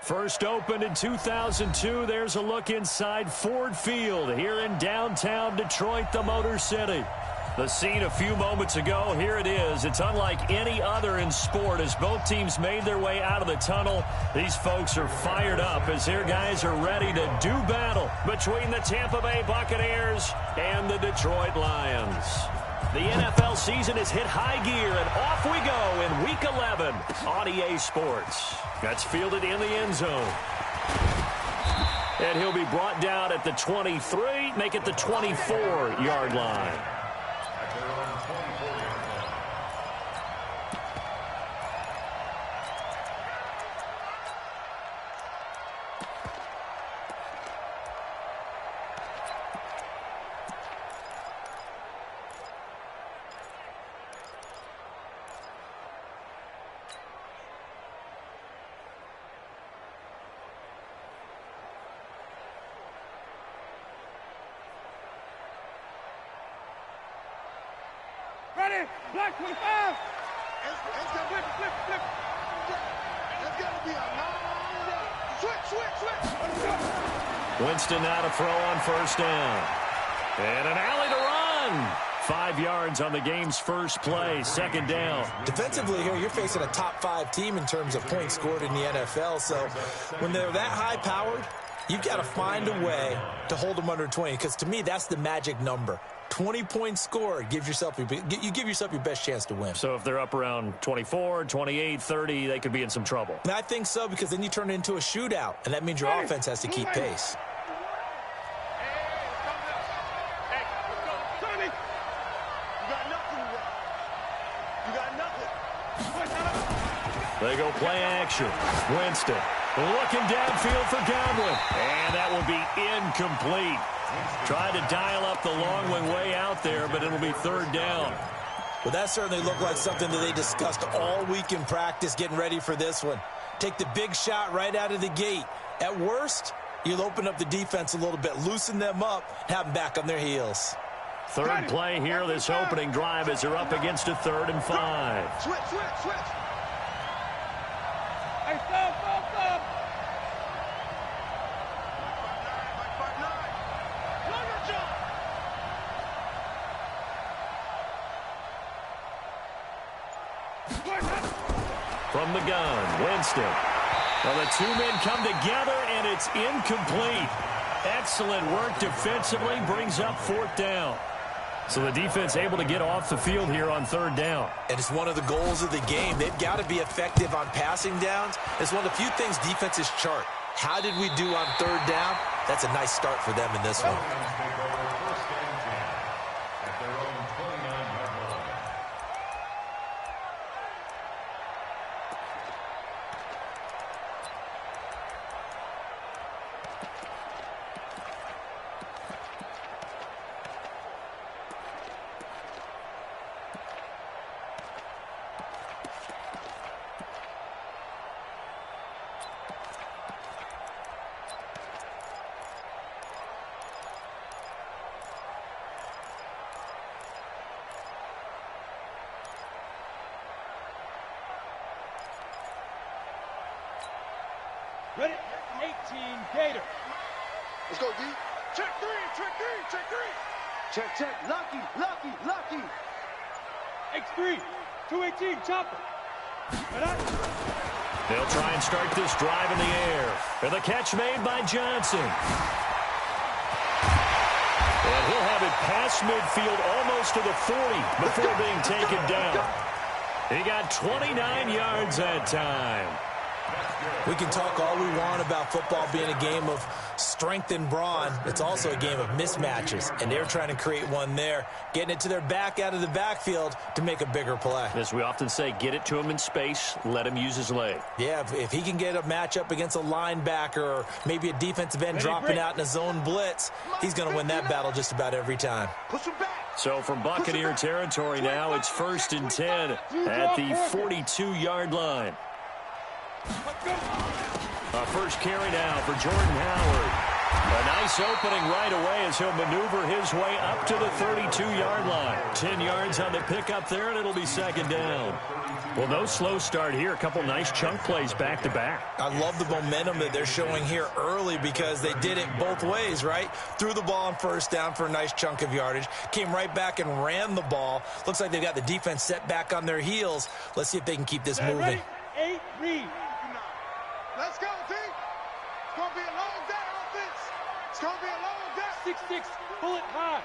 First opened in 2002, there's a look inside Ford Field here in downtown Detroit, the Motor City. The scene a few moments ago, here it is. It's unlike any other in sport as both teams made their way out of the tunnel. These folks are fired up as their guys are ready to do battle between the Tampa Bay Buccaneers and the Detroit Lions. The NFL season has hit high gear, and off we go in Week 11 on EA Sports. That's fielded in the end zone. And he'll be brought down at the 23, make it the 24-yard line. Ready, black 25. It's got flip. It's got to be a long run. Switch. Winston now to throw on first down. And an alley to run. 5 yards on the game's first play, second down. Defensively here, you're facing a top 5 team in terms of points scored in the NFL. So when they're that high-powered, you've got to find a way to hold them under 20. Because to me, that's the magic number. 20 points scored, you give yourself your best chance to win. So if they're up around 24, 28, 30, they could be in some trouble. And I think so, because then you turn it into a shootout, and that means your offense has to keep pace. They go play action. Winston looking downfield for Godwin. And that will be incomplete. Tried to dial up the long one way out there, but it'll be third down. Well, that certainly looked like something that they discussed all week in practice, getting ready for this one. Take the big shot right out of the gate. At worst, you'll open up the defense a little bit, loosen them up, have them back on their heels. Third play here, this opening drive, as they're up against a 3rd and 5. Switch. Hey, stop. From the gun, Winston. Well, the two men come together, and it's incomplete. Excellent work defensively, brings up 4th down. So the defense able to get off the field here on 3rd down. And it's one of the goals of the game. They've got to be effective on passing downs. It's one of the few things defenses chart. How did we do on 3rd down? That's a nice start for them in this one. Ready, 18, Gator. Let's go, D. Check three. Check. Lucky. X3, 218, chopper. They'll try and start this drive in the air. And the catch made by Johnson. And he'll have it past midfield almost to the 40 before being taken down. He got 29 yards that time. We can talk all we want about football being a game of strength and brawn. It's also a game of mismatches, and they're trying to create one there, getting it to their back out of the backfield to make a bigger play. As we often say, get it to him in space, let him use his leg. Yeah, if he can get a matchup against a linebacker or maybe a defensive end dropping out in a zone blitz, he's going to win that battle just about every time. Push him back. So from Buccaneer territory now, it's 1st and 10 at the 42-yard line. First carry now for Jordan Howard. A nice opening right away as he'll maneuver his way up to the 32-yard line. 10 yards on the pickup there, and it'll be 2nd down. Well, no slow start here. A couple nice chunk plays back-to-back. I love the momentum that they're showing here early because they did it both ways, right? Threw the ball on first down for a nice chunk of yardage. Came right back and ran the ball. Looks like they've got the defense set back on their heels. Let's see if they can keep this moving. Ready? 8, read. Let's go, team. It's going to be a long day, offense. It's going to be a long day. 6-6, bullet high.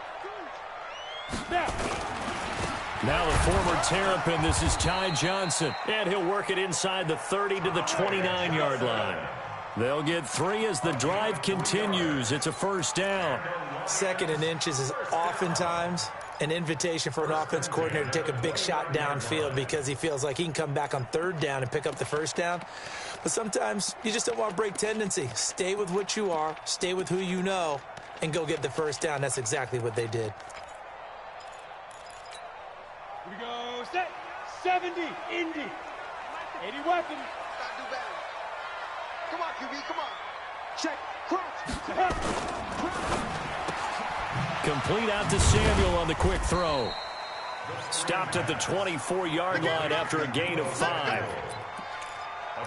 Snap. Now the former Terrapin, this is Ty Johnson. And he'll work it inside the 30 to the 29-yard line. They'll get 3 as the drive continues. It's a first down. 2nd and inches is oftentimes an invitation for an offense coordinator to take a big shot downfield because he feels like he can come back on 3rd down and pick up the first down. But sometimes you just don't want to break tendency. Stay with what you are, stay with who you know, and go get the first down. That's exactly what they did. Here we go, set, 70, Indy. 80 weapon. Gotta do better. Come on, QB, come on. Check, crouch. Complete out to Samuel on the quick throw. Stopped at the 24-yard line after a gain of 5.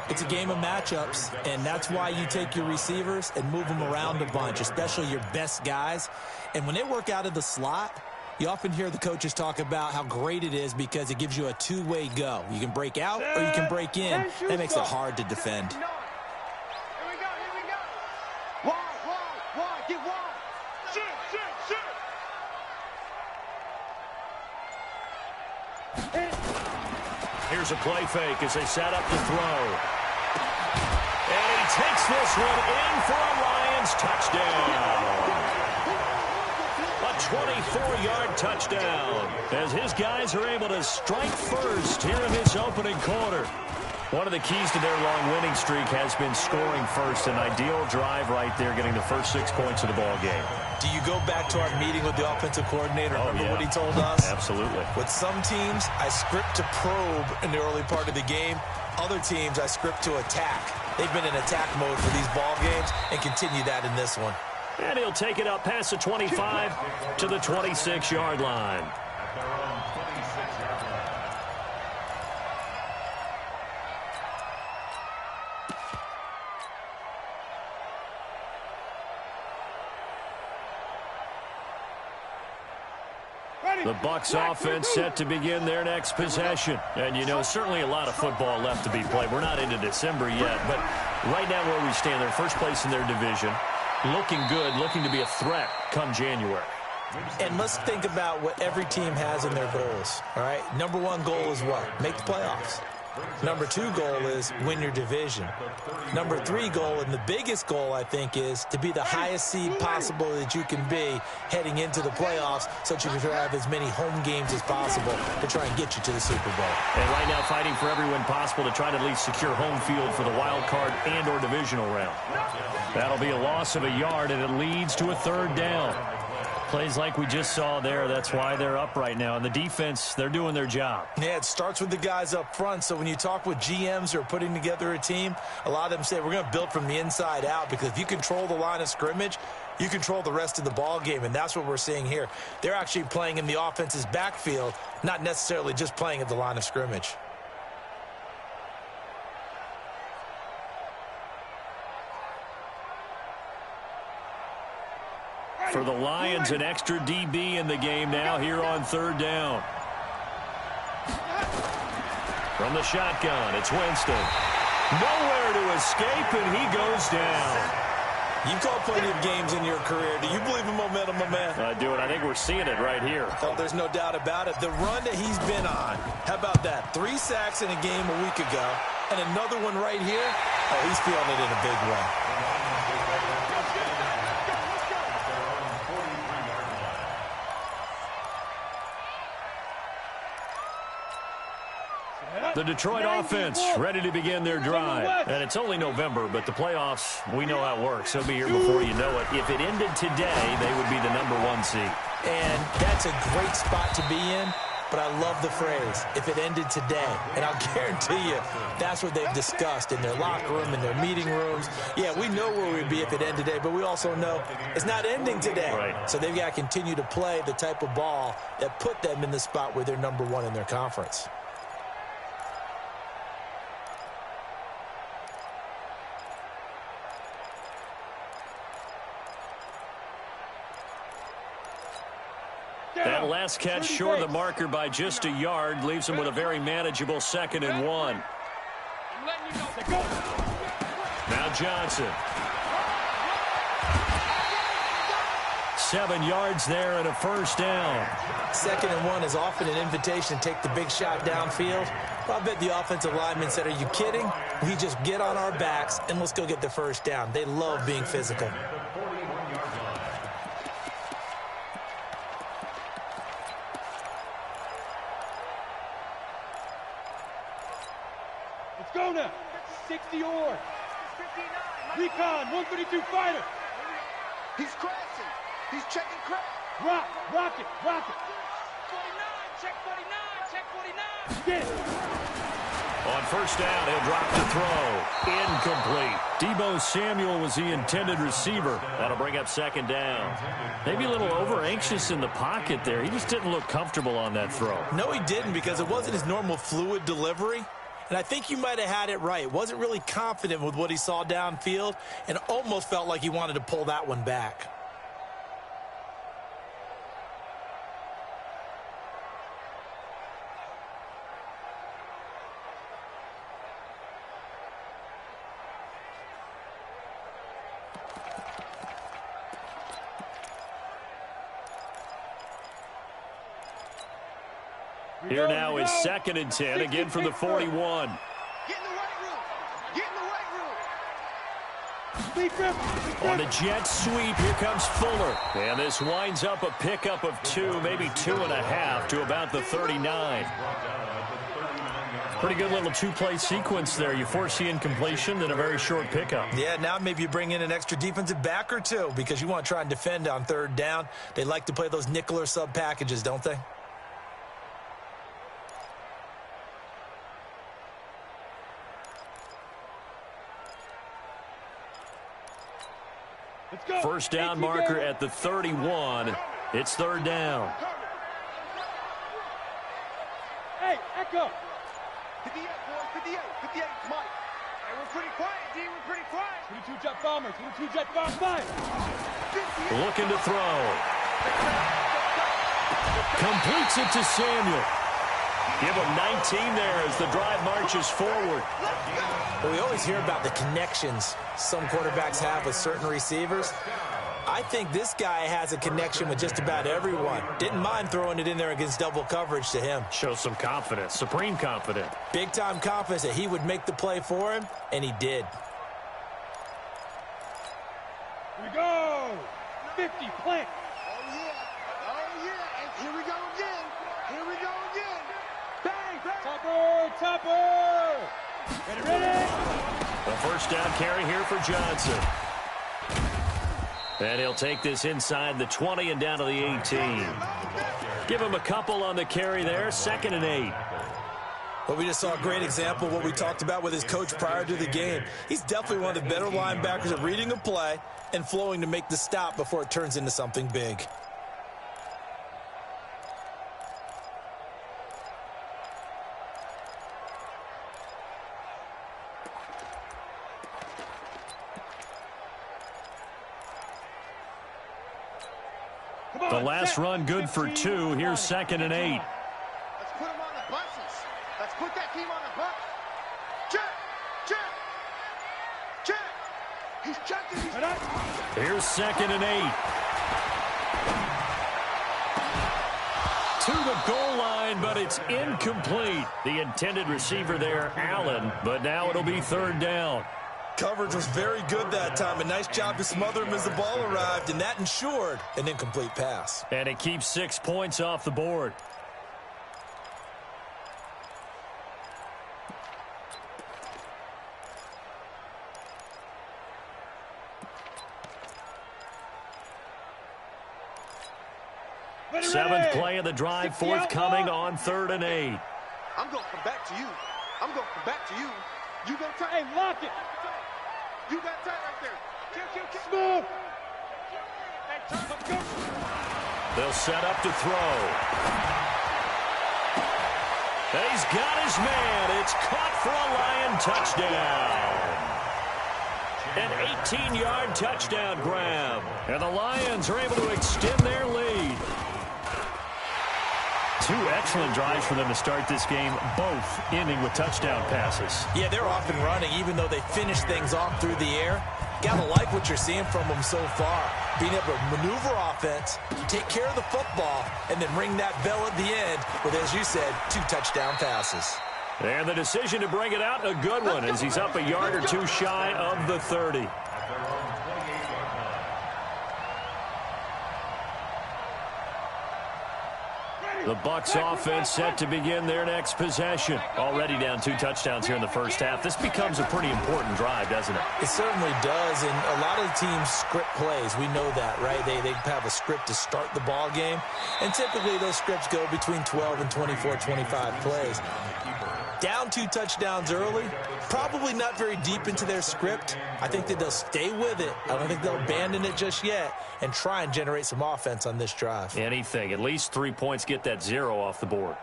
It's a game of matchups, and that's why you take your receivers and move them around a bunch, especially your best guys. And when they work out of the slot, you often hear the coaches talk about how great it is because it gives you a two-way go. You can break out or you can break in. That makes it hard to defend. Here we go. Wide, get wide. Shoot. Here's a play fake as they set up to throw. And he takes this one in for a Lions touchdown. A 24-yard touchdown as his guys are able to strike first here in this opening quarter. One of the keys to their long winning streak has been scoring first. An ideal drive right there, getting the first 6 points of the ball game. Do you go back to our meeting with the offensive coordinator? Remember what he told us? Absolutely. With some teams, I script to probe in the early part of the game. Other teams, I script to attack. They've been in attack mode for these ball games and continue that in this one. And he'll take it up past the 25 to the 26-yard line. The Bucs offense set to begin their next possession. And, you know, certainly a lot of football left to be played. We're not into December yet, but right now where we stand, they're first place in their division. Looking good, looking to be a threat come January. And let's think about what every team has in their goals, all right? Number 1 goal is what? Make the playoffs. Number 2 goal is win your division. Number 3 goal, and the biggest goal, I think, is to be the highest seed possible that you can be heading into the playoffs so that you can have as many home games as possible to try and get you to the Super Bowl. And right now fighting for every win possible to try to at least secure home field for the wild card and or divisional round. That'll be a loss of a yard, and it leads to a 3rd down. Plays like we just saw there. That's why they're up right now. And the defense, they're doing their job. Yeah, it starts with the guys up front. So when you talk with GMs who are putting together a team, a lot of them say we're going to build from the inside out because if you control the line of scrimmage, you control the rest of the ball game. And that's what we're seeing here. They're actually playing in the offense's backfield, not necessarily just playing at the line of scrimmage. For the Lions, an extra DB in the game now here on 3rd down. From the shotgun, it's Winston. Nowhere to escape, and he goes down. You've called plenty of games in your career. Do you believe in momentum, my man? I do, and I think we're seeing it right here. Oh, there's no doubt about it. The run that he's been on, how about that? 3 sacks in a game a week ago, and another one right here. Oh, he's feeling it in a big way. The Detroit offense ready to begin their drive. And it's only November, but the playoffs, we know how it works. They'll be here before you know it. If it ended today, they would be the number 1 seed. And that's a great spot to be in, but I love the phrase, if it ended today. And I'll guarantee you, that's what they've discussed in their locker room, in their meeting rooms. Yeah, we know where we'd be if it ended today, but we also know it's not ending today. Right. So they've got to continue to play the type of ball that put them in the spot where they're number 1 in their conference. That last catch short of the marker by just a yard leaves him with a very manageable 2nd and 1. Now Johnson. 7 yards there and a first down. 2nd and 1 is often an invitation to take the big shot downfield. Well, I bet the offensive lineman said, are you kidding? We just get on our backs and let's go get the first down. They love being physical. Let's go now. 60 or. Recon, 132 fighter. He's crashing. He's checking crack. Rock it. 49, check 49, check 49. Get it. On first down, he'll drop the throw. Incomplete. Deebo Samuel was the intended receiver. That'll bring up 2nd down. Maybe a little over-anxious in the pocket there. He just didn't look comfortable on that throw. No, he didn't, because it wasn't his normal fluid delivery. And I think you might have had it right. Wasn't really confident with what he saw downfield and almost felt like he wanted to pull that one back. Here now is 2nd and 10, again from the 41. Get in the weight room. Get in the weight room. On the jet sweep, here comes Fuller. And this winds up a pickup of 2, maybe 2.5 to about the 39. Pretty good little 2-play sequence there. You force the incompletion, then a very short pickup. Yeah, now maybe you bring in an extra defensive back or two because you want to try and defend on 3rd down. They like to play those nickel or sub packages, don't they? First down marker at the 31. It's 3rd down. Hey, Echo. 58, boys, 58, 58, Mike. Hey, we're pretty quiet, D, we're pretty quiet. 22 jet bomber, 22 jet bomber, fire. Looking to throw. Completes it to Samuel. Give him 19 there as the drive marches forward. Well, we always hear about the connections some quarterbacks have with certain receivers. I think this guy has a connection with just about everyone. Didn't mind throwing it in there against double coverage to him. Shows some confidence, supreme confidence. Big-time confidence that he would make the play for him, and he did. Here we go. 50, plant. Oh, yeah, and here we go again. Here we go again. Bang, bang. Topper. Ready. The first down carry here for Johnson. And he'll take this inside the 20 and down to the 18. Give him a couple on the carry there, 2nd and 8. Well, we just saw a great example of what we talked about with his coach prior to the game. He's definitely one of the better linebackers at reading a play and flowing to make the stop before it turns into something big. The last run good for 2. Here's 2nd and 8. Let's put him on the buses. Let's put that team on the bus. Check. He's checking. Here's 2nd and 8. To the goal line, but it's incomplete. The intended receiver there, Allen, but now it'll be 3rd down. Coverage was very good that time. A nice job to smother him as the ball arrived, and that ensured an incomplete pass. And it keeps 6 points off the board. Seventh play of the drive, forthcoming on 3rd and 8. I'm going to come back to you. You go tight. Hey, lock it. You got tight right there. Kill. Smooth. They'll set up to throw. He's got his man. It's caught for a Lion touchdown. An 18-yard touchdown grab. And the Lions are able to extend their lead. Two excellent drives for them to start this game, both ending with touchdown passes. Yeah, they're off and running, even though they finish things off through the air. Gotta like what you're seeing from them so far. Being able to maneuver offense, take care of the football, and then ring that bell at the end with, as you said, 2 touchdown passes. And the decision to bring it out, a good one, as he's up a yard or two shy of the 30. The Bucs offense set to begin their next possession. Already down 2 touchdowns here in the first half. This becomes a pretty important drive, doesn't it? It certainly does, and a lot of the teams script plays. We know that, right? They have a script to start the ball game, and typically those scripts go between 12 and 24, 25 plays. Down 2 touchdowns early, probably not very deep into their script. I think that they'll stay with it. I don't think they'll abandon it just yet and try and generate some offense on this drive. Anything. At least 3 points, get that 0 off the board.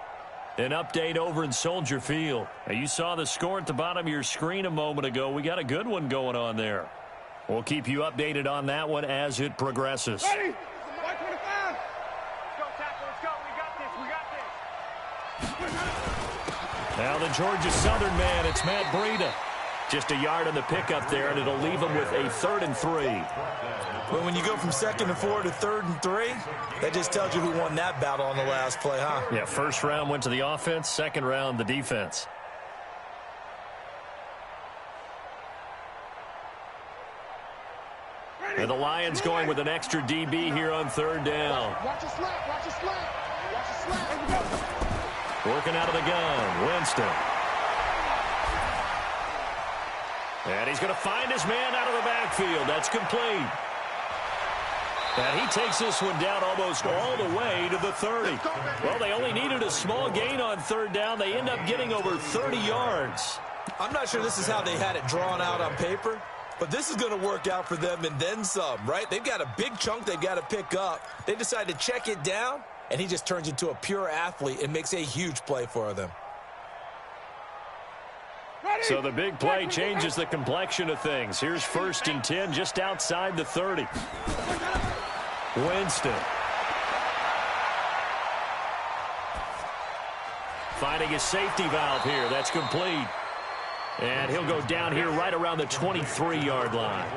An update over in Soldier Field. Now, you saw the score at the bottom of your screen a moment ago. We got a good one going on there. We'll keep you updated on that one as it progresses. Ready? 125. Let's go, tackle. Let's go. We got this. We got this. Now the Georgia Southern man, it's Matt Breida. Just a yard on the pickup there, and it'll leave him with a 3rd and 3. But when you go from 2nd and 4 to 3rd and 3, that just tells you who won that battle on the last play, huh? Yeah, first round went to the offense, second round the defense. And the Lions going with an extra DB here on 3rd down. Watch your slant. Watch your slant. Watch your slant. Here we go. Working out of the gun, Winston. And he's going to find his man out of the backfield. That's complete. And he takes this one down almost all the way to the 30. Well, they only needed a small gain on 3rd down. They end up getting over 30 yards. I'm not sure this is how they had it drawn out on paper, but this is going to work out for them and then some, right? They've got a big chunk they've got to pick up. They decide to check it down, and he just turns into a pure athlete and makes a huge play for them. So the big play changes the complexion of things. Here's 1st and 10 just outside the 30. Winston. Finding his safety valve here. That's complete. And he'll go down here right around the 23-yard line.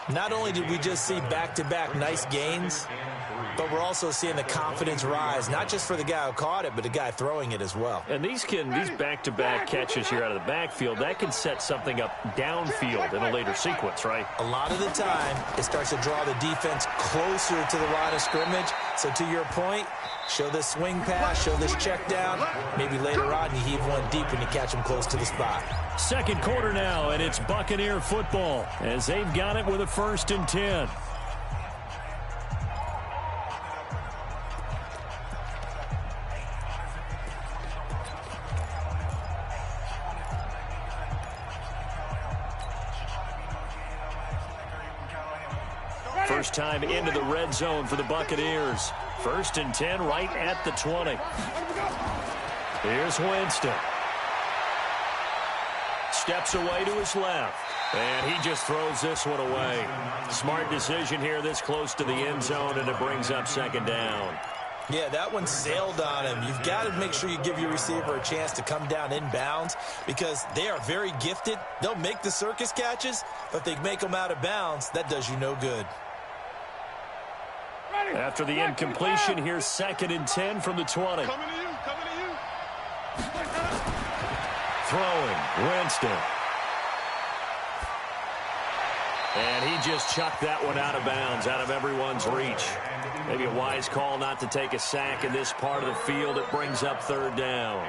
Not only did we just see back-to-back nice gains, but we're also seeing the confidence rise, not just for the guy who caught it, but the guy throwing it as well. And these back-to-back catches here out of the backfield, that can set something up downfield in a later sequence, right? A lot of the time, it starts to draw the defense closer to the line of scrimmage. So to your point, show this swing pass, show this check down. Maybe later on you heave one deep and you catch them close to the spot. Second quarter now, and it's Buccaneer football as they've got it with a 1st and 10. First time into the red zone for the Buccaneers. 1st and 10 right at the 20. Here's Winston. Steps away to his left. And he just throws this one away. Smart decision here this close to the end zone, and it brings up 2nd down. Yeah, that one sailed on him. You've got to make sure you give your receiver a chance to come down inbounds because they are very gifted. They'll make the circus catches, but if they make them out of bounds, that does you no good. After the incompletion, here's 2nd and 10 from the 20. Coming to you. Coming to you. Throwing, Winston. And he just chucked that one out of bounds, out of everyone's reach. Maybe a wise call not to take a sack in this part of the field. It brings up 3rd down.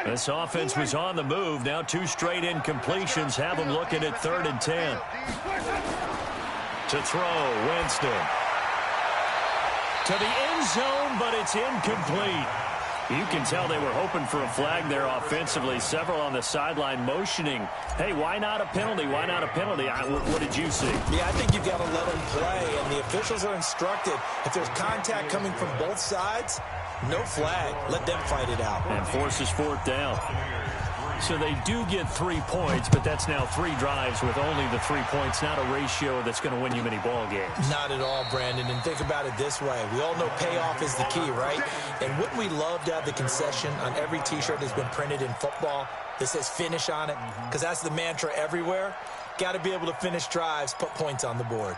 This offense was on the move. Now 2 straight incompletions have them looking at 3rd and 10. To throw, Winston. To the end zone, but it's incomplete. You can tell they were hoping for a flag there offensively. Several on the sideline motioning, hey, why not a penalty? Why not a penalty? What did you see? Yeah, I think you've got to let them play, and the officials are instructed. If there's contact coming from both sides, no flag. Let them fight it out. And forces 4th down. So they do get 3 points, but that's now 3 drives with only the 3 points, not a ratio that's going to win you many ball games. Not at all, Brandon. And think about it this way. We all know payoff is the key, right? And wouldn't we love to have the concession on every T-shirt that's been printed in football that says finish on it? Because that's the mantra everywhere. Got to be able to finish drives, put points on the board.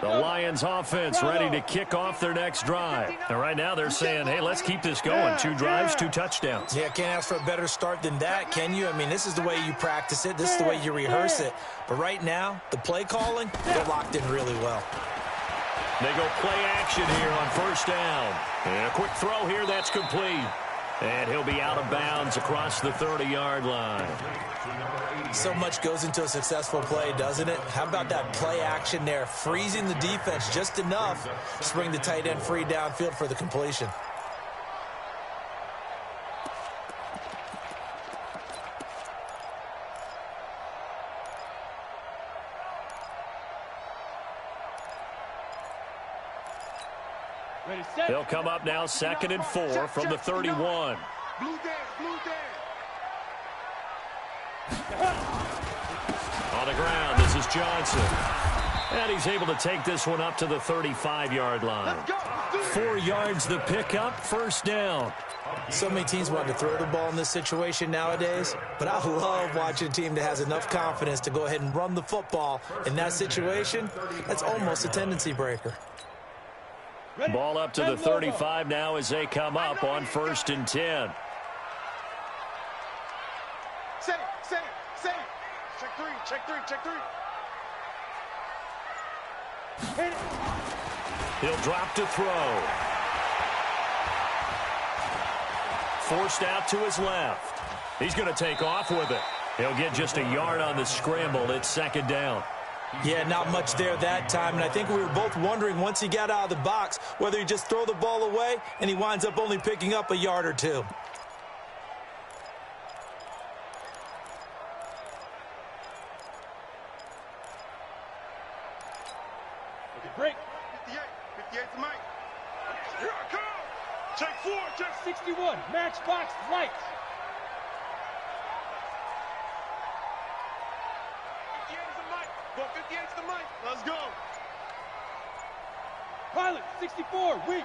The Lions offense ready to kick off their next drive. And right now they're saying, hey, let's keep this going. 2 drives, 2 touchdowns. Yeah, can't ask for a better start than that, can you? I mean, this is the way you practice it. This is the way you rehearse it. But right now, the play calling, they're locked in really well. They go play action here on first down. And a quick throw here, that's complete. And he'll be out of bounds across the 30-yard line. So much goes into a successful play, doesn't it? How about that play action there? Freezing the defense just enough to bring the tight end free downfield for the completion. They'll come up now 2nd and 4 from the 31. Blue dead, blue dead. On the ground, this is Johnson. And he's able to take this one up to the 35-yard line. 4 yards the pickup, first down. So many teams want to throw the ball in this situation nowadays, but I love watching a team that has enough confidence to go ahead and run the football. In that situation, that's almost a tendency breaker. Ball up to the 35 now as they come up on 1st and 10. Say it. Check three. He'll drop to throw. Forced out to his left. He's going to take off with it. He'll get just a yard on the scramble. It's 2nd down. Yeah, not much there that time, and I think we were both wondering once he got out of the box whether he just throw the ball away and he winds up only picking up a yard or 2. Break. 58 to Mike. Here I come. Check 4, check 61. Matchbox lights. 58 to Mike. Go 58 to Mike. Let's go. Pilot 64. Weak.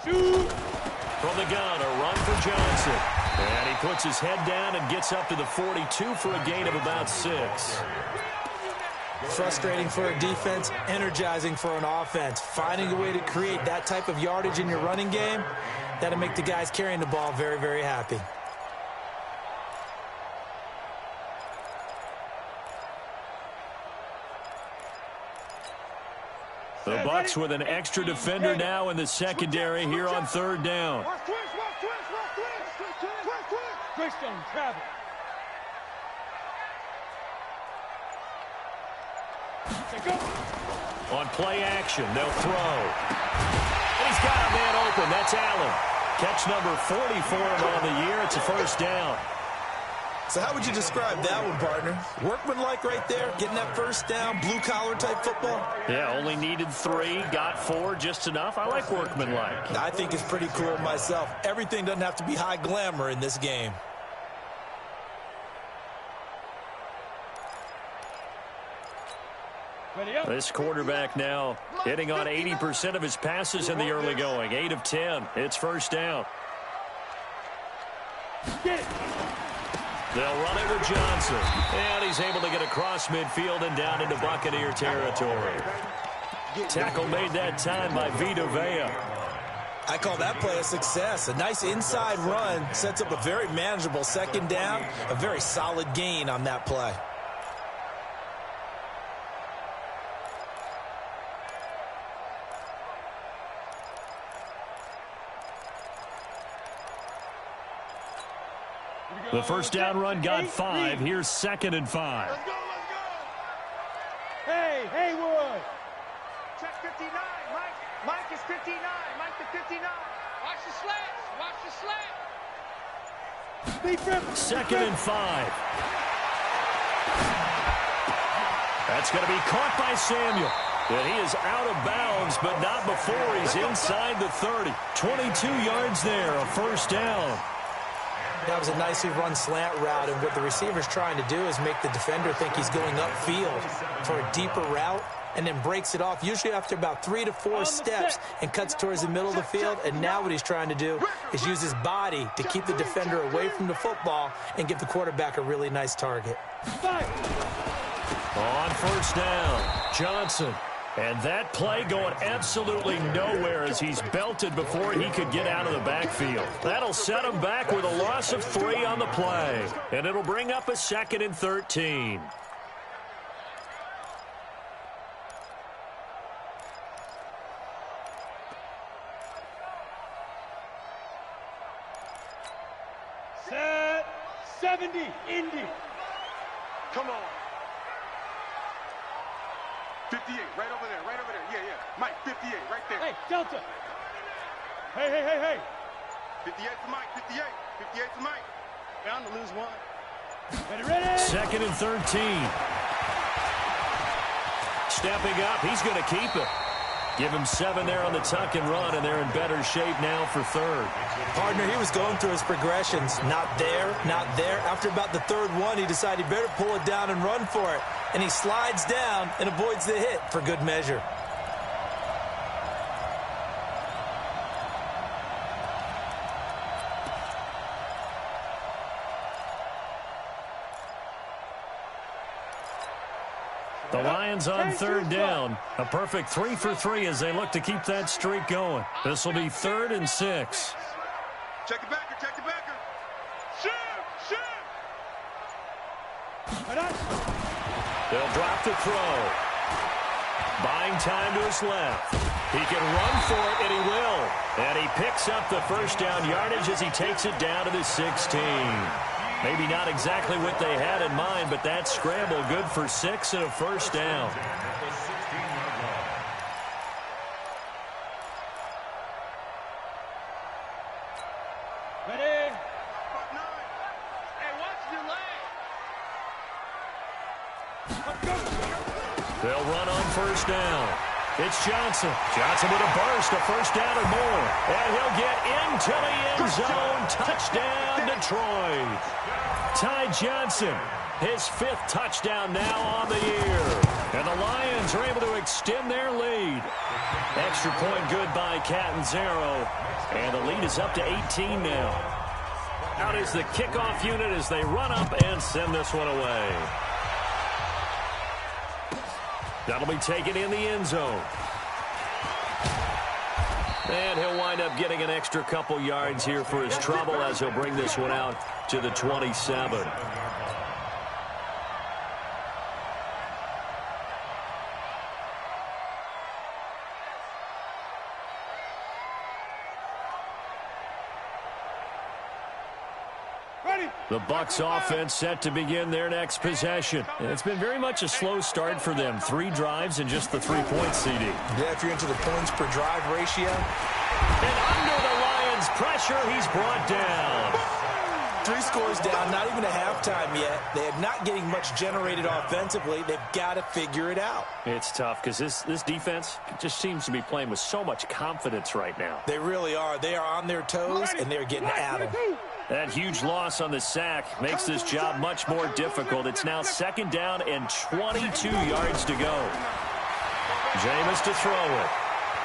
Shoot. From the gun, a run for Johnson. And he puts his head down and gets up to the 42 for a gain of about 6. Frustrating for a defense, energizing for an offense. Finding a way to create that type of yardage in your running game, that'll make the guys carrying the ball very, very happy. The Bucs with an extra defender now in the secondary here on 3rd down. Watch twist. Twist on travel. On play action, they'll throw. And he's got a man open. That's Allen. Catch number 40 for him on the year. It's a first down. So how would you describe that one, partner? Workmanlike right there, getting that first down, blue-collar type football? Yeah, only needed 3, got 4, just enough. I like workmanlike. I think it's pretty cool myself. Everything doesn't have to be high glamour in this game. This quarterback now hitting on 80% of his passes in the early going. 8 of 10. It's first down. Get it. They'll run it with Johnson. And he's able to get across midfield and down into Buccaneer territory. Tackle made that time by Vita Vea. I call that play a success. A nice inside run sets up a very manageable 2nd down. A very solid gain on that play. The first down run got 5. Here's 2nd and 5. Let's go. Hey, Haywood. Check 59. Mike is 59. Mike to 59. Watch the slats. 2nd and 5. That's going to be caught by Samuel. And he is out of bounds, but not before he's inside the 30. 22 yards there, a first down. That was a nicely run slant route, and what the receiver's trying to do is make the defender think he's going upfield for a deeper route, and then breaks it off, usually after about 3 to 4 steps, and cuts towards the middle of the field. And now what he's trying to do is use his body to keep the defender away from the football and give the quarterback a really nice target. On first down, Johnson. And that play going absolutely nowhere as he's belted before he could get out of the backfield. That'll set him back with a loss of 3 on the play. And it'll bring up a 2nd and 13. Set 70, Indy. Come on. 58, right over there, right over there. Yeah, yeah. Mike, 58, right there. Hey, Delta. Hey. 58 to Mike, 58. 58 to Mike. Bound to lose one. Ready. 2nd and 13. Stepping up, he's going to keep it. Give him 7 there on the tuck and run, and they're in better shape now for 3rd. Partner, he was going through his progressions. Not there, not there. After about the 3rd one, he decided he better pull it down and run for it. And he slides down and avoids the hit for good measure. The Lions on 3rd down. A perfect 3 for 3 as they look to keep that streak going. This will be 3rd and 6. Check the backer, check the backer. Shoot. They'll drop the throw. Buying time to his left. He can run for it, and he will. And he picks up the first down yardage as he takes it down to the 16. Maybe not exactly what they had in mind, but that scramble good for 6 and a first down. Ready. Hey, watch your leg. They'll run on first down. It's Johnson. Johnson with a burst, a first down or more. And he'll get into the end zone. Touchdown, Detroit. Ty Johnson, his 5th touchdown now on the year. And the Lions are able to extend their lead. Extra point good by Catanzaro. And the lead is up to 18 now. Out is the kickoff unit as they run up and send this one away. That'll be taken in the end zone. And he'll wind up getting an extra couple yards here for his trouble as he'll bring this one out to the 27. The Bucs offense set to begin their next possession. And it's been very much a slow start for them. 3 drives and just the 3-point CD. Yeah, if you're into the points per drive ratio. And under the Lions' pressure, he's brought down. 3 scores down, not even a halftime yet. They are not getting much generated offensively. They've got to figure it out. It's tough because this defense just seems to be playing with so much confidence right now. They really are. They are on their toes, and they're getting at them. That huge loss on the sack makes this job much more difficult. It's now 2nd down and 22 yards to go. Jameis to throw it.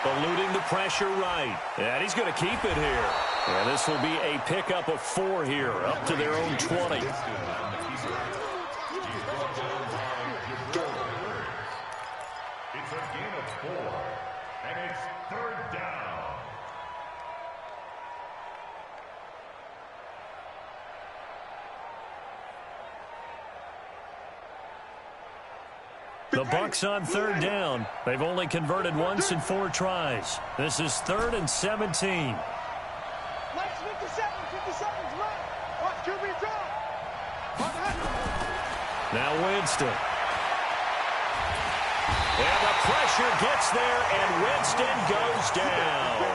Eluding the pressure right. And he's going to keep it here. And this will be a pickup of 4 here, up to their own 20. It's a gain of 4, and it's 3rd down. The Bucs on 3rd down. They've only converted once in 4 tries. This is 3rd and 17. Mike's 50 seconds, right. Watch QB draw. Now Winston. And the pressure gets there, and Winston goes down.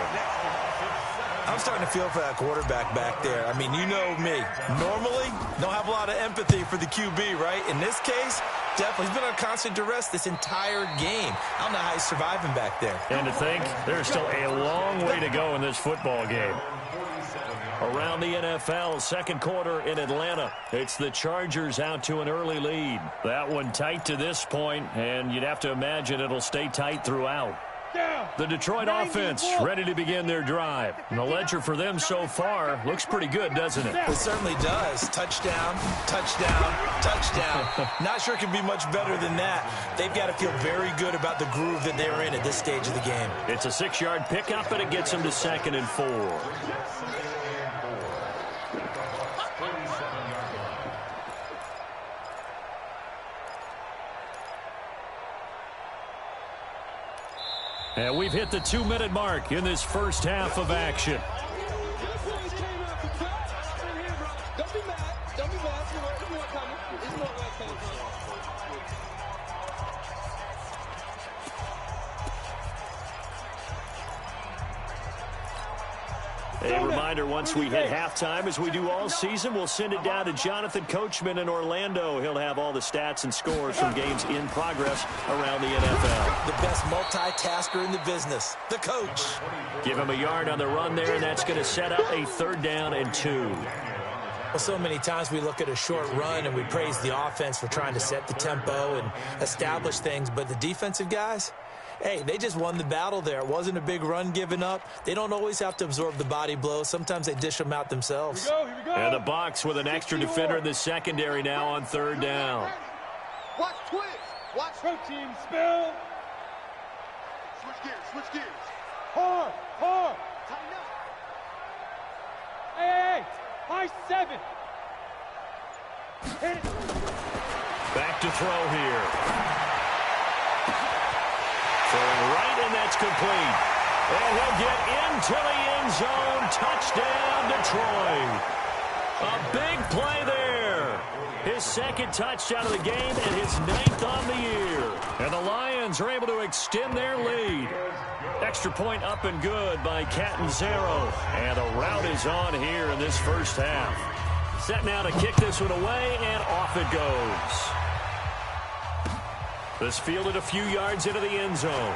I'm starting to feel for that quarterback back there. I mean, you know me. Normally, don't have a lot of empathy for the QB, right? In this case, definitely. He's been on constant duress this entire game. I don't know how he's surviving back there. And to think, there's still a long way to go in this football game. Around the NFL, second quarter in Atlanta. It's the Chargers out to an early lead. That one tight to this point, and you'd have to imagine it'll stay tight throughout. The Detroit offense ready to begin their drive. And the ledger for them so far looks pretty good, doesn't it? It certainly does. Touchdown, touchdown, touchdown. Not sure it can be much better than that. They've got to feel very good about the groove that they're in at this stage of the game. It's a 6-yard pickup, and it gets them to 2nd and 4. And we've hit the 2-minute mark in this first half of action. Don't be mad. Don't be mad. It's more coming. It's more coming. A reminder, once we hit halftime, as we do all season, we'll send it down to Jonathan Coachman in Orlando. He'll have all the stats and scores from games in progress around the NFL. The best multitasker in the business, the coach. Give him a yard on the run there, and that's going to set up a 3rd down and 2. Well, so many times we look at a short run and we praise the offense for trying to set the tempo and establish things, but the defensive guys, hey, they just won the battle there. It wasn't a big run given up. They don't always have to absorb the body blows. Sometimes they dish them out themselves. Here we go. And the Bucs with an extra defender in the secondary now on 3rd down. Watch twist. Watch. Protein spill. Switch gears. Switch gears. Hard. Tighten up. Hey. High 7. Hit it. Back to throw here. Throwing right, and that's complete. And he'll get into the end zone. Touchdown, Detroit. A big play there. His 2nd touchdown of the game and his 9th on the year. And the Lions are able to extend their lead. Extra point up and good by Catanzaro. And the route is on here in this first half. Set now to kick this one away, and off it goes. This fielded a few yards into the end zone.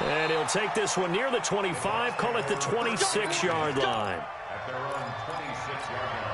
And he'll take this one near the 25, call it the 26-yard line. At their own 26-yard line.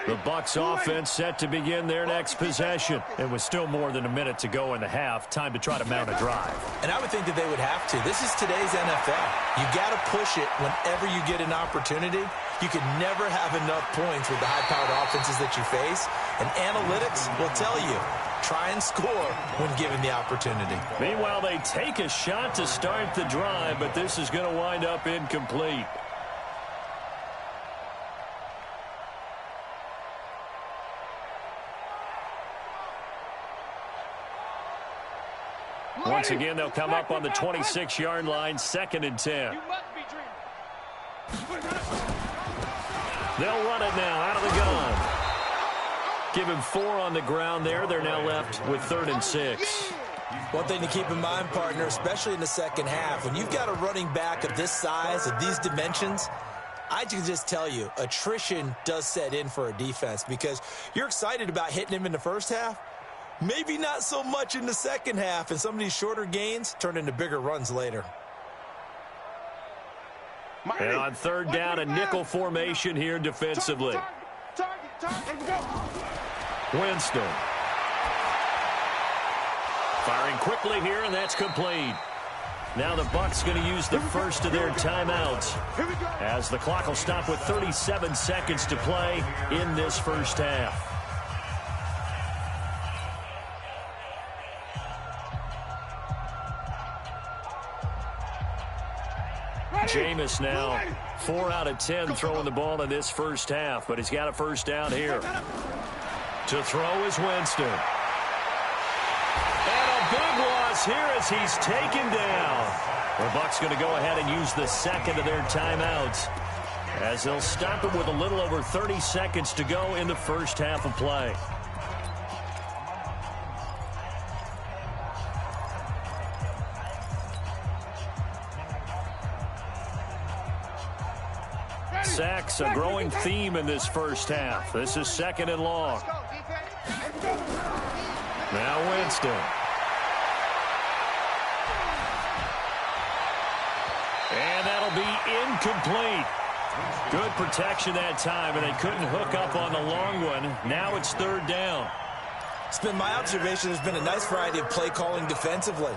The Bucs offense set to begin their next possession. And with still more than a minute to go in the half, time to try to mount a drive. And I would think that they would have to. This is today's NFL. You got to push it whenever you get an opportunity. You can never have enough points with the high-powered offenses that you face. And analytics will tell you, try and score when given the opportunity. Meanwhile, they take a shot to start the drive, but this is going to wind up incomplete. Once again, they'll come up on the 26-yard line, 2nd and 10. You must be dreaming. They'll run it now out of the gun. Give him 4 on the ground there. They're now left with 3rd and 6. One thing to keep in mind, partner, especially in the second half, when you've got a running back of this size, of these dimensions, I can just tell you, attrition does set in for a defense because you're excited about hitting him in the first half. Maybe not so much in the second half, and some of these shorter gains turn into bigger runs later. And on 3rd down, a nickel formation here defensively. Winston. Firing quickly here, and that's complete. Now the Bucs going to use the first of their timeouts as the clock will stop with 37 seconds to play in this first half. Jameis now 4 out of 10 throwing the ball in this first half, but he's got a first down here. To throw is Winston. And a big loss here as he's taken down. The Bucs going to go ahead and use the 2nd of their timeouts as they'll stop it with a little over 30 seconds to go in the first half of play. Sacks, a growing theme in this first half. This is 2nd and long. Now Winston. incomplete. Good protection that time, and they couldn't hook up on the long one. Now it's third down. It's been my observation there's been a nice variety of play calling defensively.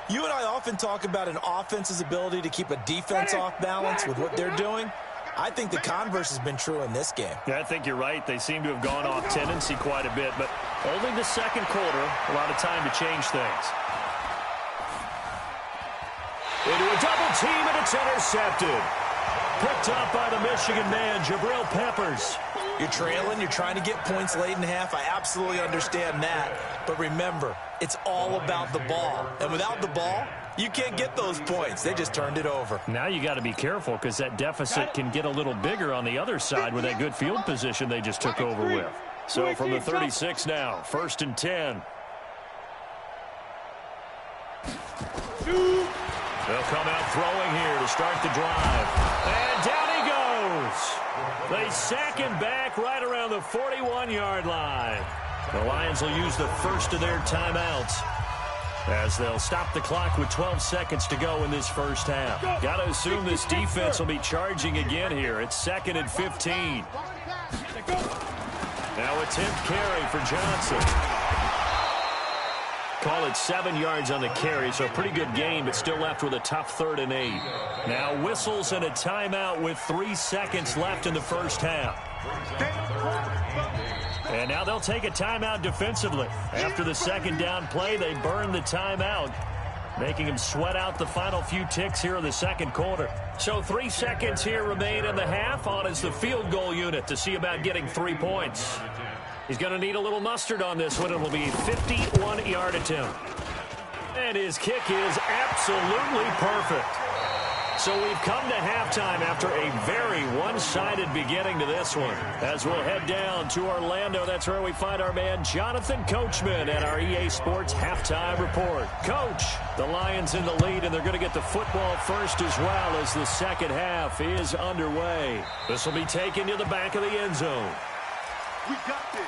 You and I often talk about an offense's ability to keep a defense off balance with what they're doing. I think the converse has been true in this game. Yeah, I think you're right. They seem to have gone off tendency quite a bit, but only the second quarter, a lot of time to change things. Into a double team, and it's intercepted. Picked up by the Michigan man, Jabril Peppers. You're trailing, you're trying to get points late in the half. I absolutely understand that. But remember, it's all about the ball. And without the ball, you can't get those points. They just turned it over. Now you got to be careful because that deficit can get a little bigger on the other side with that good field position they just took over with. So from the 36 now, 1st and 10. They'll come out throwing here to start the drive. And down he goes. They sack him back right around the 41-yard line. The Lions will use the first of their timeouts as they'll stop the clock with 12 seconds to go in this first half. Got to assume this defense will be charging again here. It's 2nd and 15. Now a 10th carry for Johnson. Call it 7 yards on the carry, so a pretty good game, but still left with a tough 3rd and 8. Now whistles and a timeout with 3 seconds left in the first half. And now they'll take a timeout defensively. After the second down play, they burn the timeout, making them sweat out the final few ticks here in the second quarter. So 3 seconds here remain in the half. On is the field goal unit to see about getting 3 points. He's going to need a little mustard on this one. It will be a 51-yard attempt. And his kick is absolutely perfect. So we've come to halftime after a very one-sided beginning to this one. As we'll head down to Orlando, that's where we find our man Jonathan Coachman at our EA Sports Halftime Report. Coach, the Lions in the lead, and they're going to get the football first as well as the second half is underway. This will be taken to the back of the end zone. We got this.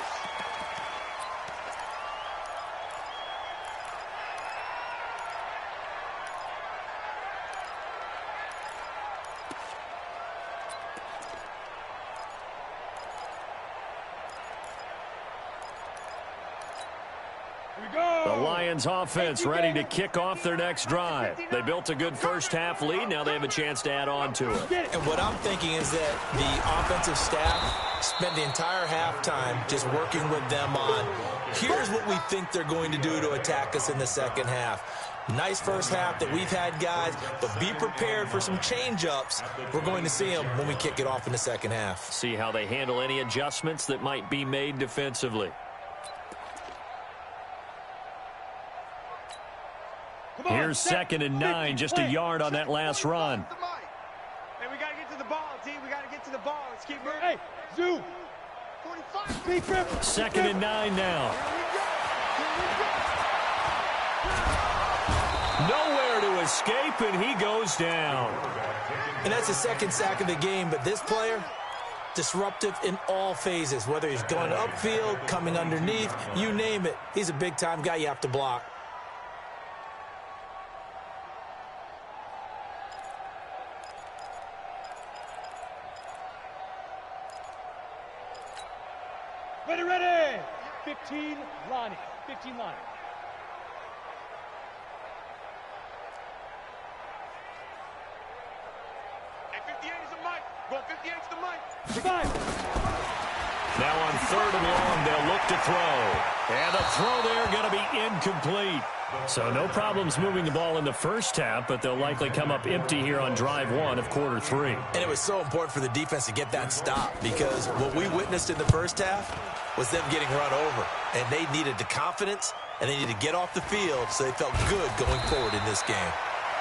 The Lions offense ready to kick off their next drive. They built a good first half lead. Now they have a chance to add on to it. And what I'm thinking is that the offensive staff spent the entire halftime just working with them on, here's what we think they're going to do to attack us in the second half. Nice first half that we've had, guys, but be prepared for some change-ups. We're going to see them when we kick it off in the second half. See how they handle any adjustments that might be made defensively. Here's 2nd and 9, just a yard on that last run. Hey, we got to get to the ball, team. We got to get to the ball. Let's keep moving. Hey, zoom. 45. 2nd and 9 now. Nowhere to escape, and he goes down. And that's the second sack of the game, but this player, disruptive in all phases, whether he's going upfield, coming underneath, you name it. He's a big-time guy you have to block. Ready. 15, Lonnie. 15, Lonnie. Hey, 58 is the mic. Go 58 is the mic. Goodbye. Now on 3rd and long, they'll look to throw. And the throw there going to be incomplete. So no problems moving the ball in the first half, but they'll likely come up empty here on drive 1 of quarter 3. And it was so important for the defense to get that stop because what we witnessed in the first half was them getting run over. And they needed the confidence, and they needed to get off the field so they felt good going forward in this game.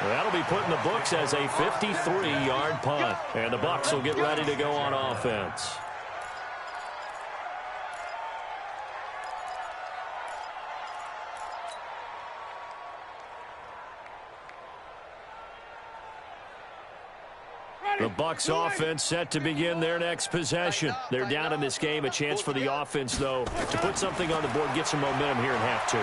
Well, that'll be put in the books as a 53-yard punt. And the Bucs will get ready to go on offense. The Bucs offense set to begin their next possession. They're down in this game. A chance for the offense, though, to put something on the board, get some momentum here in half 2.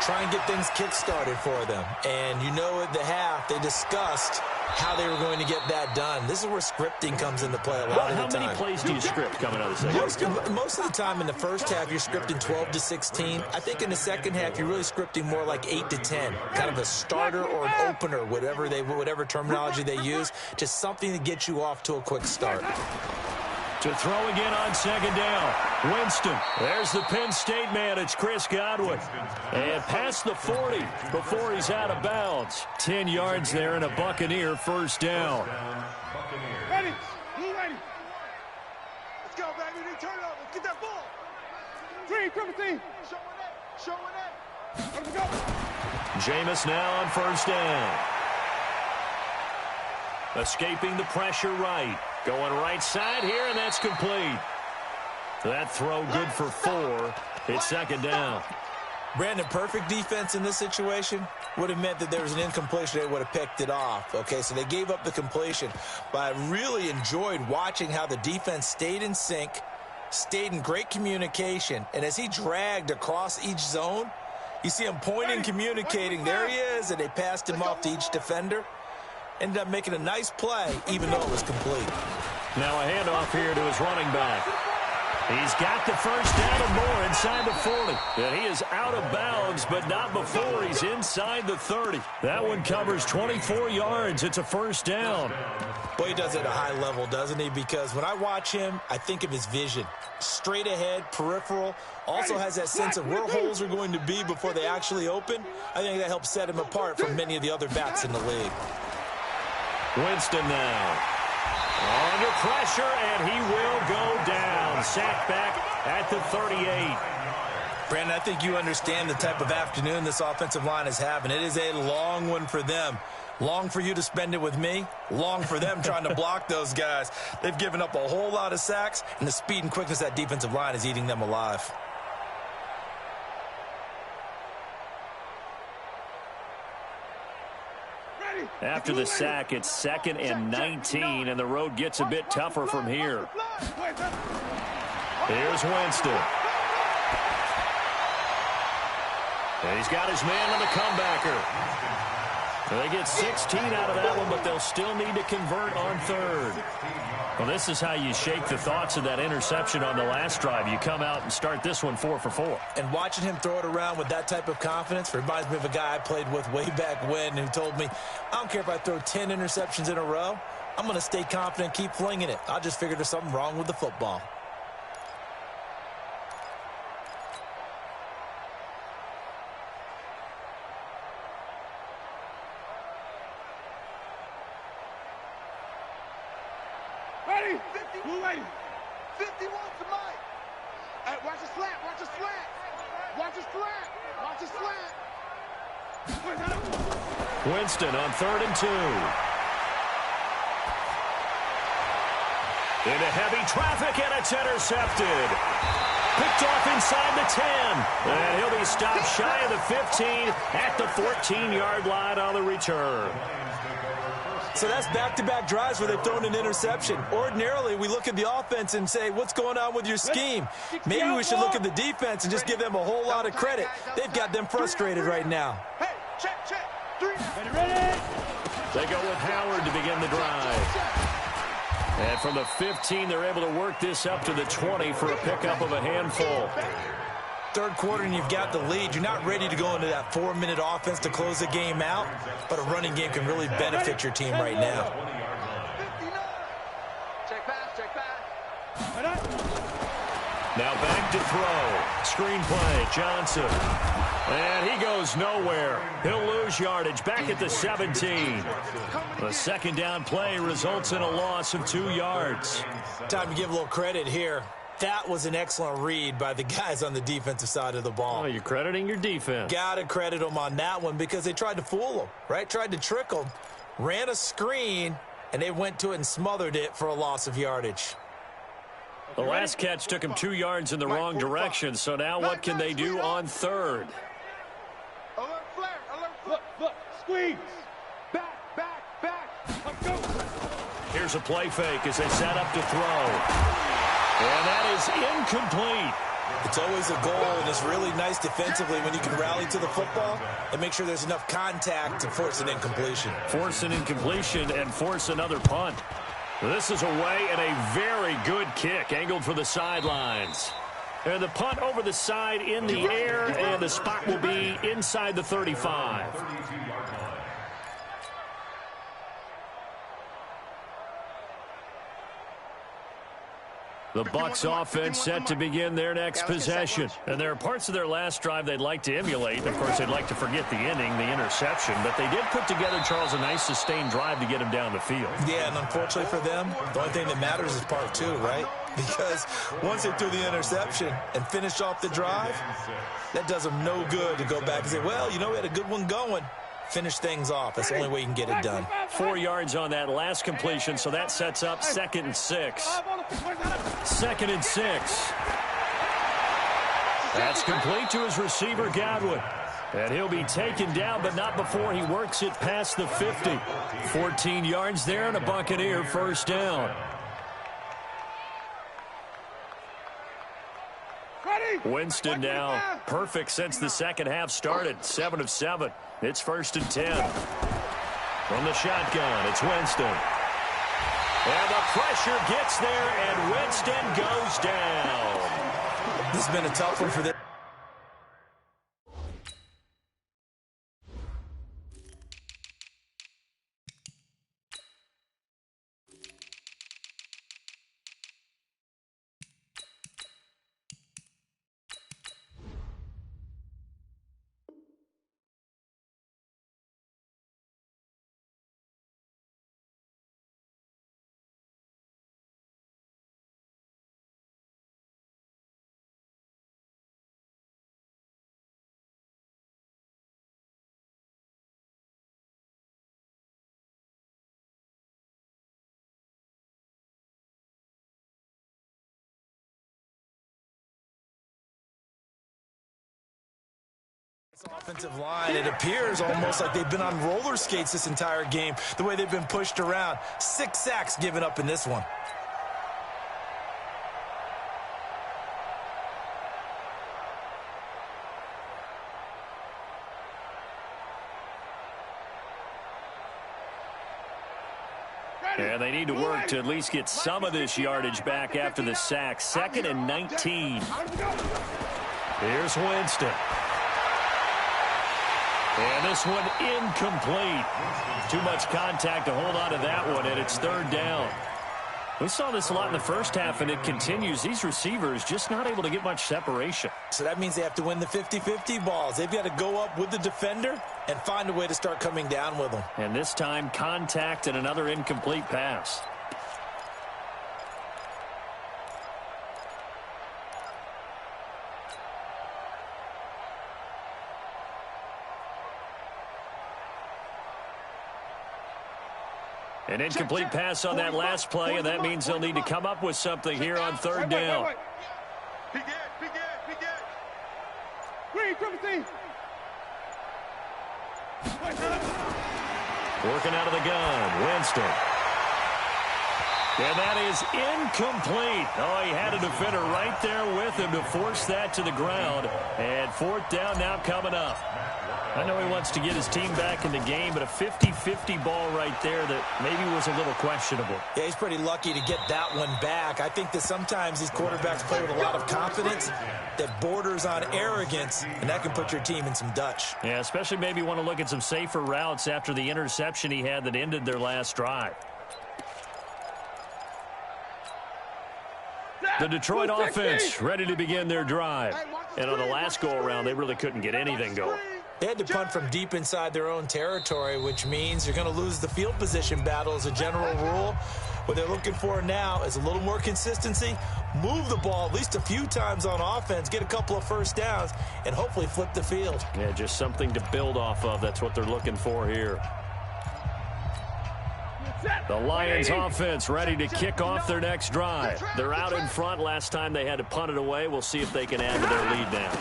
try and get things kick-started for them. And you know at the half, they discussed how they were going to get that done. This is where scripting comes into play a lot of the time. How many plays do you script coming out of the second? Most of the time in the first half, you're scripting 12 to 16. I think in the second half, you're really scripting more like 8 to 10, kind of a starter or an opener, whatever terminology they use, just something to get you off to a quick start. To throw again on second down. Winston. There's the Penn State man. It's Chris Godwin. And past the 40 before he's out of bounds. 10 yards there and a Buccaneer first down. Ready. Blue ready. Let's go, baby. They turn it over. Let's get that ball. Three, triple team. Showing it. Let's go. Jameis now on first down. Escaping the pressure right. Going right side here, and that's complete. That throw good for 4. It's second down. Brandon, perfect defense in this situation would have meant that there was an incompletion. They would have picked it off. Okay, so they gave up the completion. But I really enjoyed watching how the defense stayed in sync, stayed in great communication, and as he dragged across each zone, you see him pointing, communicating. There he is, and they passed him off to each defender. Ended up making a nice play, even though it was complete. Now a handoff here to his running back. He's got the first down and more inside the 40. And he is out of bounds, but not before he's inside the 30. That one covers 24 yards. It's a first down. Boy, he does it at a high level, doesn't he? Because when I watch him, I think of his vision. Straight ahead, peripheral. Also has that sense of where holes are going to be before they actually open. I think that helps set him apart from many of the other backs in the league. Winston now. Under pressure, and he will go down. Sacked back at the 38. Brandon, I think you understand the type of afternoon this offensive line is having. It is a long one for them. Long for you to spend it with me. Long for them trying to block those guys. They've given up a whole lot of sacks, and the speed and quickness of that defensive line is eating them alive. After the sack, it's 2nd and 19, and the road gets a bit tougher from here. Here's Winston. And he's got his man on the comebacker. They get 16 out of that one, but they'll still need to convert on third. Well, this is how you shake the thoughts of that interception on the last drive. You come out and start this one 4 for 4. And watching him throw it around with that type of confidence reminds me of a guy I played with way back when who told me, I don't care if I throw 10 interceptions in a row. I'm going to stay confident, keep flinging it. I just figured there's something wrong with the football. Ready? 50. Who ready? 51 to Mike. Hey, watch the slant. Watch the slant. Watch the slant. Watch the slant. Winston on 3rd and 2. Into heavy traffic, and it's intercepted. Picked off inside the 10. And he'll be stopped shy of the 15 at the 14-yard line on the return. So that's back-to-back drives where they've thrown an interception. Ordinarily, we look at the offense and say, what's going on with your scheme? Maybe we should look at the defense and just give them a whole lot of credit. They've got them frustrated right now. Hey, check. 3. Ready? They go with Howard to begin the drive. And from the 15, they're able to work this up to the 20 for a pickup of a handful. Third quarter and you've got the lead. You're not ready to go into that 4-minute offense to close the game out, but a running game can really benefit your team right now. 59. Check pass. Now back to throw. Screen play, Johnson. And he goes nowhere. He'll lose yardage back at the 17. The second down play results in a loss of 2 yards. Time to give a little credit here. That was an excellent read by the guys on the defensive side of the ball. Oh, you're crediting your defense. Got to credit them on that one because they tried to fool them, right? Tried to trick them, ran a screen, and they went to it and smothered it for a loss of yardage. The last catch took him 2 yards in the wrong direction, so now what can they do on third? Alert flare. Look, squeeze. Back. Let's go. Here's a play fake as they set up to throw. And that is incomplete. It's always a goal, and it's really nice defensively when you can rally to the football and make sure there's enough contact to force an incompletion. Force an incompletion and force another punt. This is away and a very good kick angled for the sidelines. And the punt over the side in the air, and the spot will be inside the 35. The Bucs offense set to begin their next possession. And there are parts of their last drive they'd like to emulate. Of course, they'd like to forget the inning, the interception. But they did put together, Charles, a nice sustained drive to get him down the field. Yeah, and unfortunately for them, the only thing that matters is part two, right? Because once they threw the interception and finished off the drive, that does them no good to go back and say, well, you know, we had a good one going. Finish things off. That's the only way you can get it done. 4 yards on that last completion, so that sets up 2nd and 6. 2nd and 6. That's complete to his receiver, Godwin. And he'll be taken down, but not before he works it past the 50. 14 yards there and a Buccaneer first down. Winston now perfect since the second half started. 7 of 7. It's 1st and 10. From the shotgun, it's Winston. And the pressure gets there, and Winston goes down. This has been a tough one for them. Offensive line, it appears almost like they've been on roller skates this entire game, the way they've been pushed around. 6 sacks given up in this one. And they need to work to at least get some of this yardage back after the sack. 2nd and 19. Here's Winston. And this one incomplete. Too much contact to hold on to that one, and it's 3rd down. We saw this a lot in the first half, and it continues. These receivers just not able to get much separation. So that means they have to win the 50-50 balls. They've got to go up with the defender and find a way to start coming down with them. And this time, contact and another incomplete pass. An incomplete pass on that last play, and that means they'll need to come up with something here on 3rd down. Working out of the gun, Winston. And that is incomplete. Oh, he had a defender right there with him to force that to the ground. And 4th down now coming up. I know he wants to get his team back in the game, but a 50-50 ball right there that maybe was a little questionable. Yeah, he's pretty lucky to get that one back. I think that sometimes these quarterbacks play with a lot of confidence that borders on arrogance, and that can put your team in some Dutch. Yeah, especially maybe want to look at some safer routes after the interception he had that ended their last drive. The Detroit offense ready to begin their drive. And on the last go-around, they really couldn't get anything going. They had to punt from deep inside their own territory, which means you're going to lose the field position battle as a general rule. What they're looking for now is a little more consistency, move the ball at least a few times on offense, get a couple of first downs, and hopefully flip the field. Yeah, just something to build off of. That's what they're looking for here. The Lions offense ready to kick off their next drive. They're out in front. Last time they had to punt it away. We'll see if they can add to their lead now.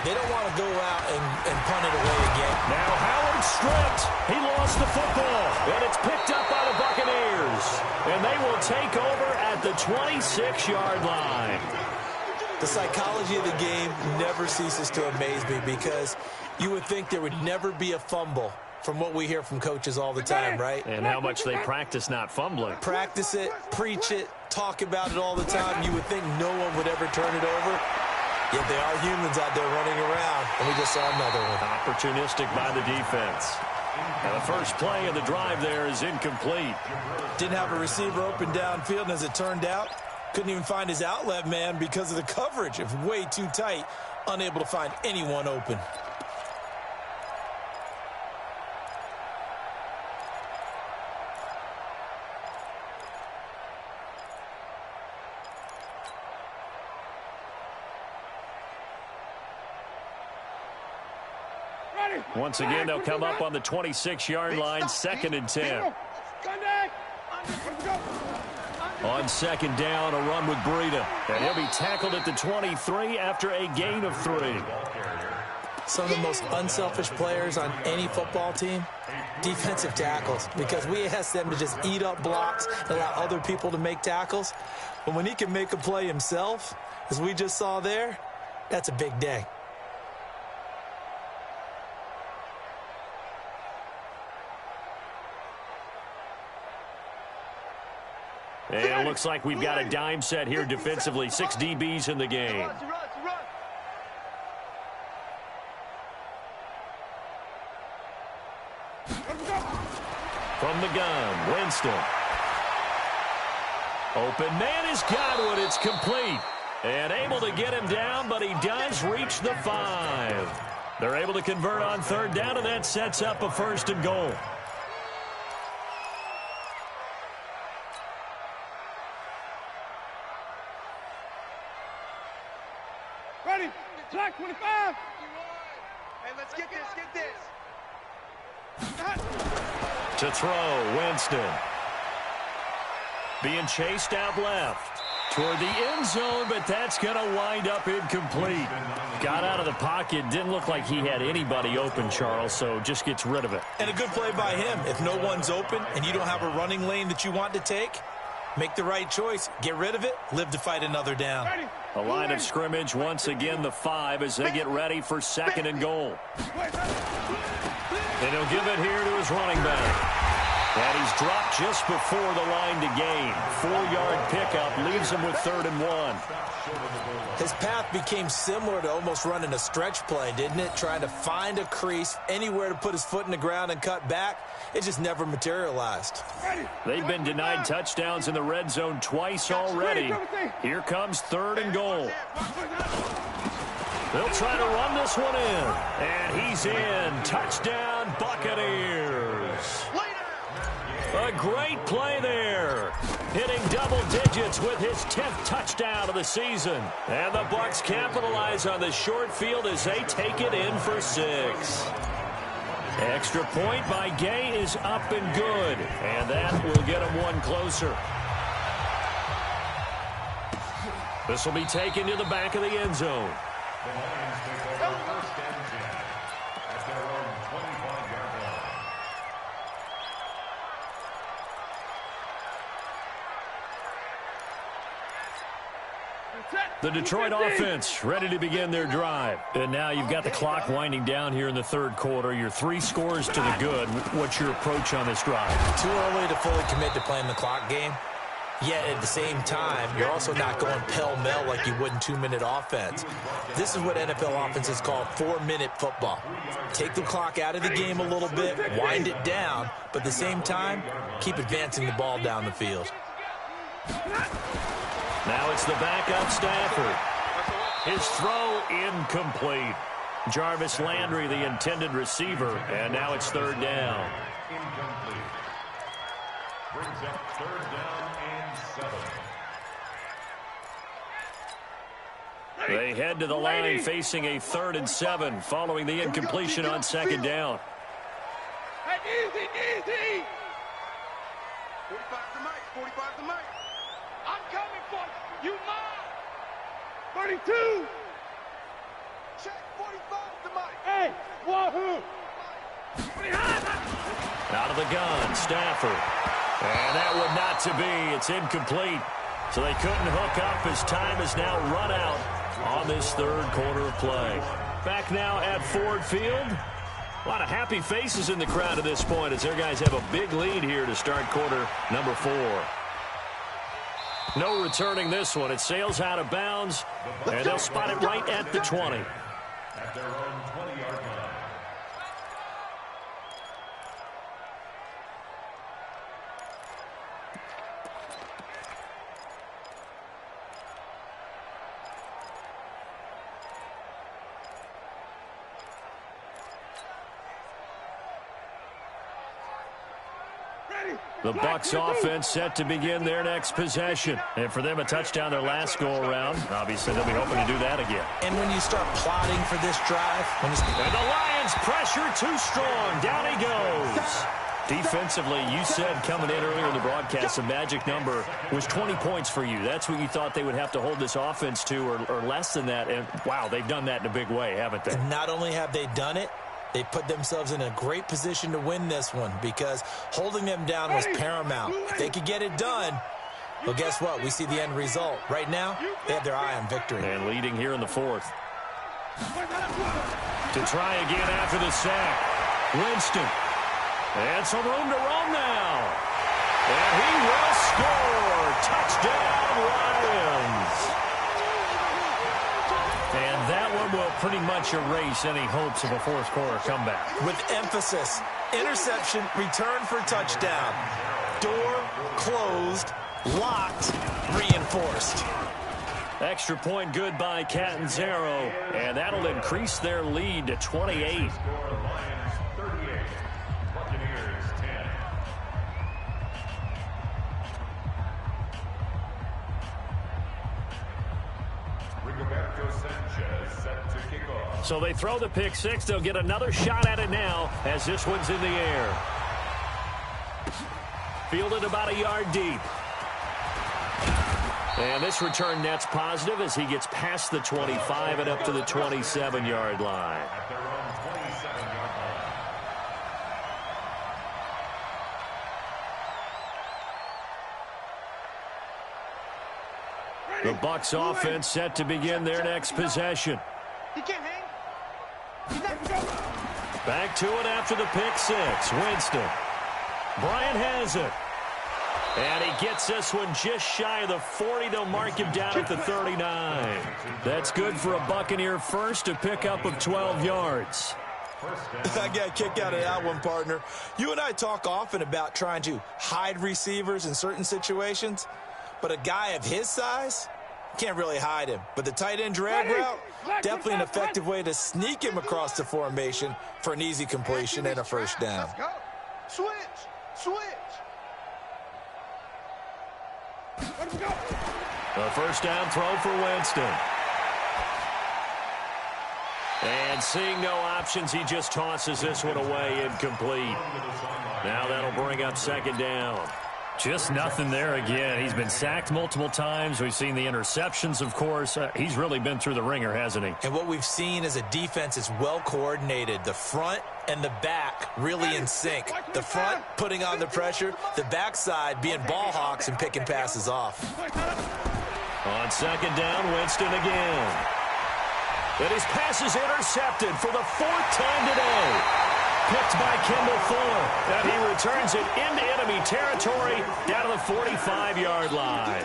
They don't want to go out and punt it away again. Now Howard stripped. He lost the football. And it's picked up by the Buccaneers. And they will take over at the 26-yard line. The psychology of the game never ceases to amaze me because you would think there would never be a fumble from what we hear from coaches all the time, right? And how much they practice not fumbling. Practice it, preach it, talk about it all the time. You would think no one would ever turn it over. Yet they are humans out there running around, and we just saw another one. Opportunistic by the defense. And the first play of the drive there is incomplete. Didn't have a receiver open downfield, and as it turned out, couldn't even find his outlet man because of the coverage. It was way too tight, unable to find anyone open. Once again, they'll come up on the 26-yard line, 2nd and 10. On 2nd down, a run with Breida. And he'll be tackled at the 23 after a gain of 3. Some of the most unselfish players on any football team, defensive tackles, because we ask them to just eat up blocks and allow other people to make tackles. But when he can make a play himself, as we just saw there, that's a big day. And it looks like we've got a dime set here defensively. 6 DBs in the game. From the gun, Winston. Open man is Godwin. It's complete. And able to get him down, but he does reach the 5. They're able to convert on 3rd down, and that sets up a 1st and goal. Ready? Jack 25. Hey, let's get this. To throw, Winston. Being chased out left toward the end zone, but that's going to wind up incomplete. Got out of the pocket. Didn't look like he had anybody open, Charles, so just gets rid of it. And a good play by him. If no one's open and you don't have a running lane that you want to take, make the right choice. Get rid of it. Live to fight another down. A line of scrimmage, once again the 5 as they get ready for 2nd and goal. And he'll give it here to his running back. And he's dropped just before the line to gain. 4-yard pickup leaves him with 3rd and 1. His path became similar to almost running a stretch play, didn't it? Trying to find a crease, anywhere to put his foot in the ground and cut back. It just never materialized. They've been denied touchdowns in the red zone twice already. Here comes 3rd and goal. They'll try to run this one in. And he's in. Touchdown, Buccaneers. A great play there. Hitting double digits with his 10th touchdown of the season. And the Bucs capitalize on the short field as they take it in for 6. Extra point by Gay is up and good. And that will get him one closer. This will be taken to the back of the end zone. The Lions take over 1st and 10 at their own 25-yard line. The Detroit offense ready to begin their drive. And now you've got the clock winding down here in the 3rd quarter. You're 3 scores to the good. What's your approach on this drive? Too early to fully commit to playing the clock game. Yet at the same time, you're also not going pell-mell like you would in 2-minute offense. This is what NFL offenses call 4-minute football. Take the clock out of the game a little bit, wind it down, but at the same time, keep advancing the ball down the field. Now it's the backup Stafford. His throw incomplete. Jarvis Landry, the intended receiver, and now it's 3rd down. Incomplete. Brings up 3rd down and 7. They head to the line facing a 3rd and 7 following the incompletion on 2nd down. Hey, easy. 45 to Mike. 45 to Mike. I'm coming for you. You mine. 32. Check 45 to Mike. Hey, wahoo. Out of the gun, Stafford. And that would not to be. It's incomplete. So they couldn't hook up as time is now run out. on this third quarter of play. Back now at Ford Field. A lot of happy faces in the crowd at this point as their guys have a big lead here to start quarter number 4. No returning this one. It sails out of bounds, and they'll spot it right at the 20. At their own 20-yard line. The Bucs offense set to begin their next possession. And for them, a touchdown their last go-around. Obviously, they'll be hoping to do that again. And when you start plotting for this drive... And the Lions pressure too strong. Down he goes. Defensively, you said coming in earlier in the broadcast, the magic number was 20 points for you. That's what you thought they would have to hold this offense to or less than that. And, wow, they've done that in a big way, haven't they? And not only have they done it, they put themselves in a great position to win this one because holding them down was paramount. If they could get it done, well, guess what? We see the end result. Right now, they have their eye on victory. And leading here in the 4th. To try again after the sack. Winston. And some room to roam now. And he will score. Touchdown, Lions. And that one will pretty much erase any hopes of a fourth quarter comeback. With emphasis, interception, return for touchdown. Door closed, locked, reinforced. Extra point good by Catanzaro, and that'll increase their lead to 28. So they throw the pick six. They'll get another shot at it now as this one's in the air. Fielded about a yard deep. And this return net's positive as he gets past the 25 and up to the 27-yard line. At their own 27-yard line. The Bucs offense set to begin their next possession. He can't hang. Back to it after the pick six. Winston. Bryant has it. And he gets this one just shy of the 40. They'll mark him down at the 39. That's good for a Buccaneer first, a pickup of 12 yards. I got a kick out of that one, partner. You and I talk often about trying to hide receivers in certain situations, but a guy of his size can't really hide him. But the tight end drag route, definitely an effective way to sneak him across the formation for an easy completion and a first down. Let's go. Switch. Let him go. A first down throw for Winston. And seeing no options, he just tosses this one away incomplete. Now that'll bring up second down. Just nothing there again. He's been sacked multiple times. We've seen the interceptions, of course. He's really been through the ringer, hasn't he? And what we've seen is a defense is well coordinated. The front and the back really in sync. The front putting on the pressure, the backside being ball hawks and picking passes off. On second down, Winston again. And his pass is intercepted for the 4th time today. Picked by Kendall Fuller. And he returns it into enemy territory down to the 45-yard line.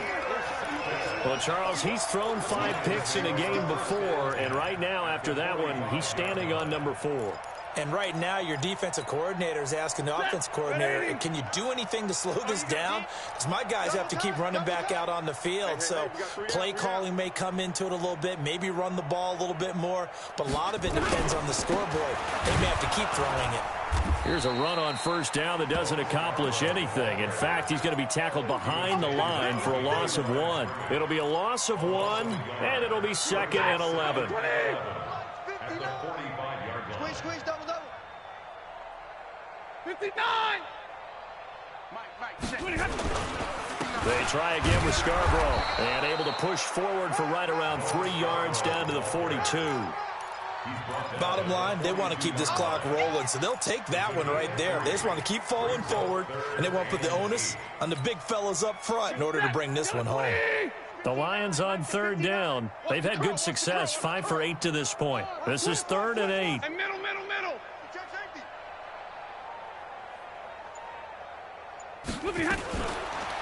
Well, Charles, he's thrown 5 picks in a game before, and right now, after that one, he's standing on number 4. And right now, your defensive coordinator is asking the offensive coordinator, can you do anything to slow this down? Because my guys have to keep running back out on the field. So play calling may come into it a little bit, maybe run the ball a little bit more. But a lot of it depends on the scoreboard. They may have to keep throwing it. Here's a run on first down that doesn't accomplish anything. In fact, he's going to be tackled behind the line for a loss of 1. It'll be a loss of 1, and it'll be 2nd and 11. Squeeze, double. 59. They try again with Scarborough, and able to push forward for right around 3 yards down to the 42. Bottom line, they want to keep this clock rolling, so they'll take that one right there. They just want to keep falling forward, and they want to put the onus on the big fellas up front in order to bring this one home. The Lions on third down. They've had good success, 5 for 8 to this point. This is 3rd and 8. Hey, middle.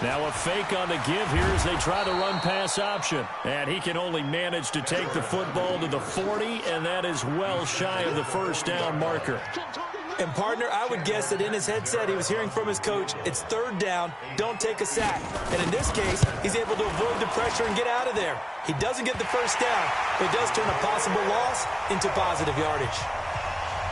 Now a fake on the give here as they try the run-pass option. And he can only manage to take the football to the 40, and that is well shy of the first down marker. And, partner, I would guess that in his headset he was hearing from his coach, it's 3rd down, don't take a sack. And in this case, he's able to avoid the pressure and get out of there. He doesn't get the first down, but he does turn a possible loss into positive yardage.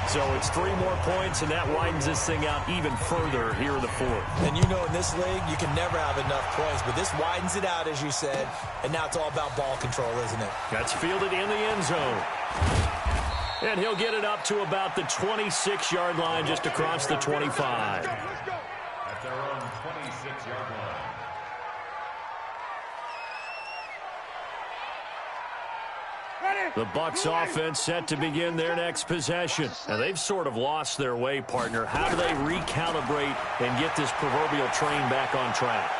So it's 3 more points, and that widens this thing out even further here in the 4th. And you know in this league, you can never have enough points, but this widens it out, as you said, and now it's all about ball control, isn't it? That's fielded in the end zone. And he'll get it up to about the 26-yard line, just across the 25. At their own 26-yard line. The Bucs offense set to begin their next possession. And they've sort of lost their way, partner. How do they recalibrate and get this proverbial train back on track?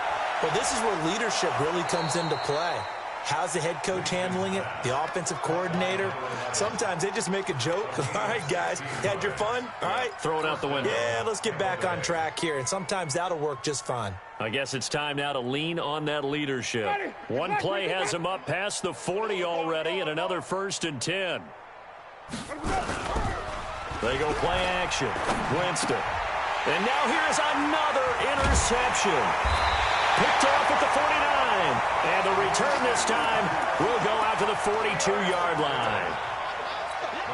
Well, this is where leadership really comes into play. How's the head coach handling it? The offensive coordinator? Sometimes they just make a joke. All right, guys, you had your fun? All right. Throw it out the window. Yeah, let's get back on track here. And sometimes that'll work just fine. I guess it's time now to lean on that leadership. One play has him up past the 40 already, and another 1st and 10. They go play action. Winston. And now here's another interception. Picked off at the 49. And the return this time will go out to the 42-yard line.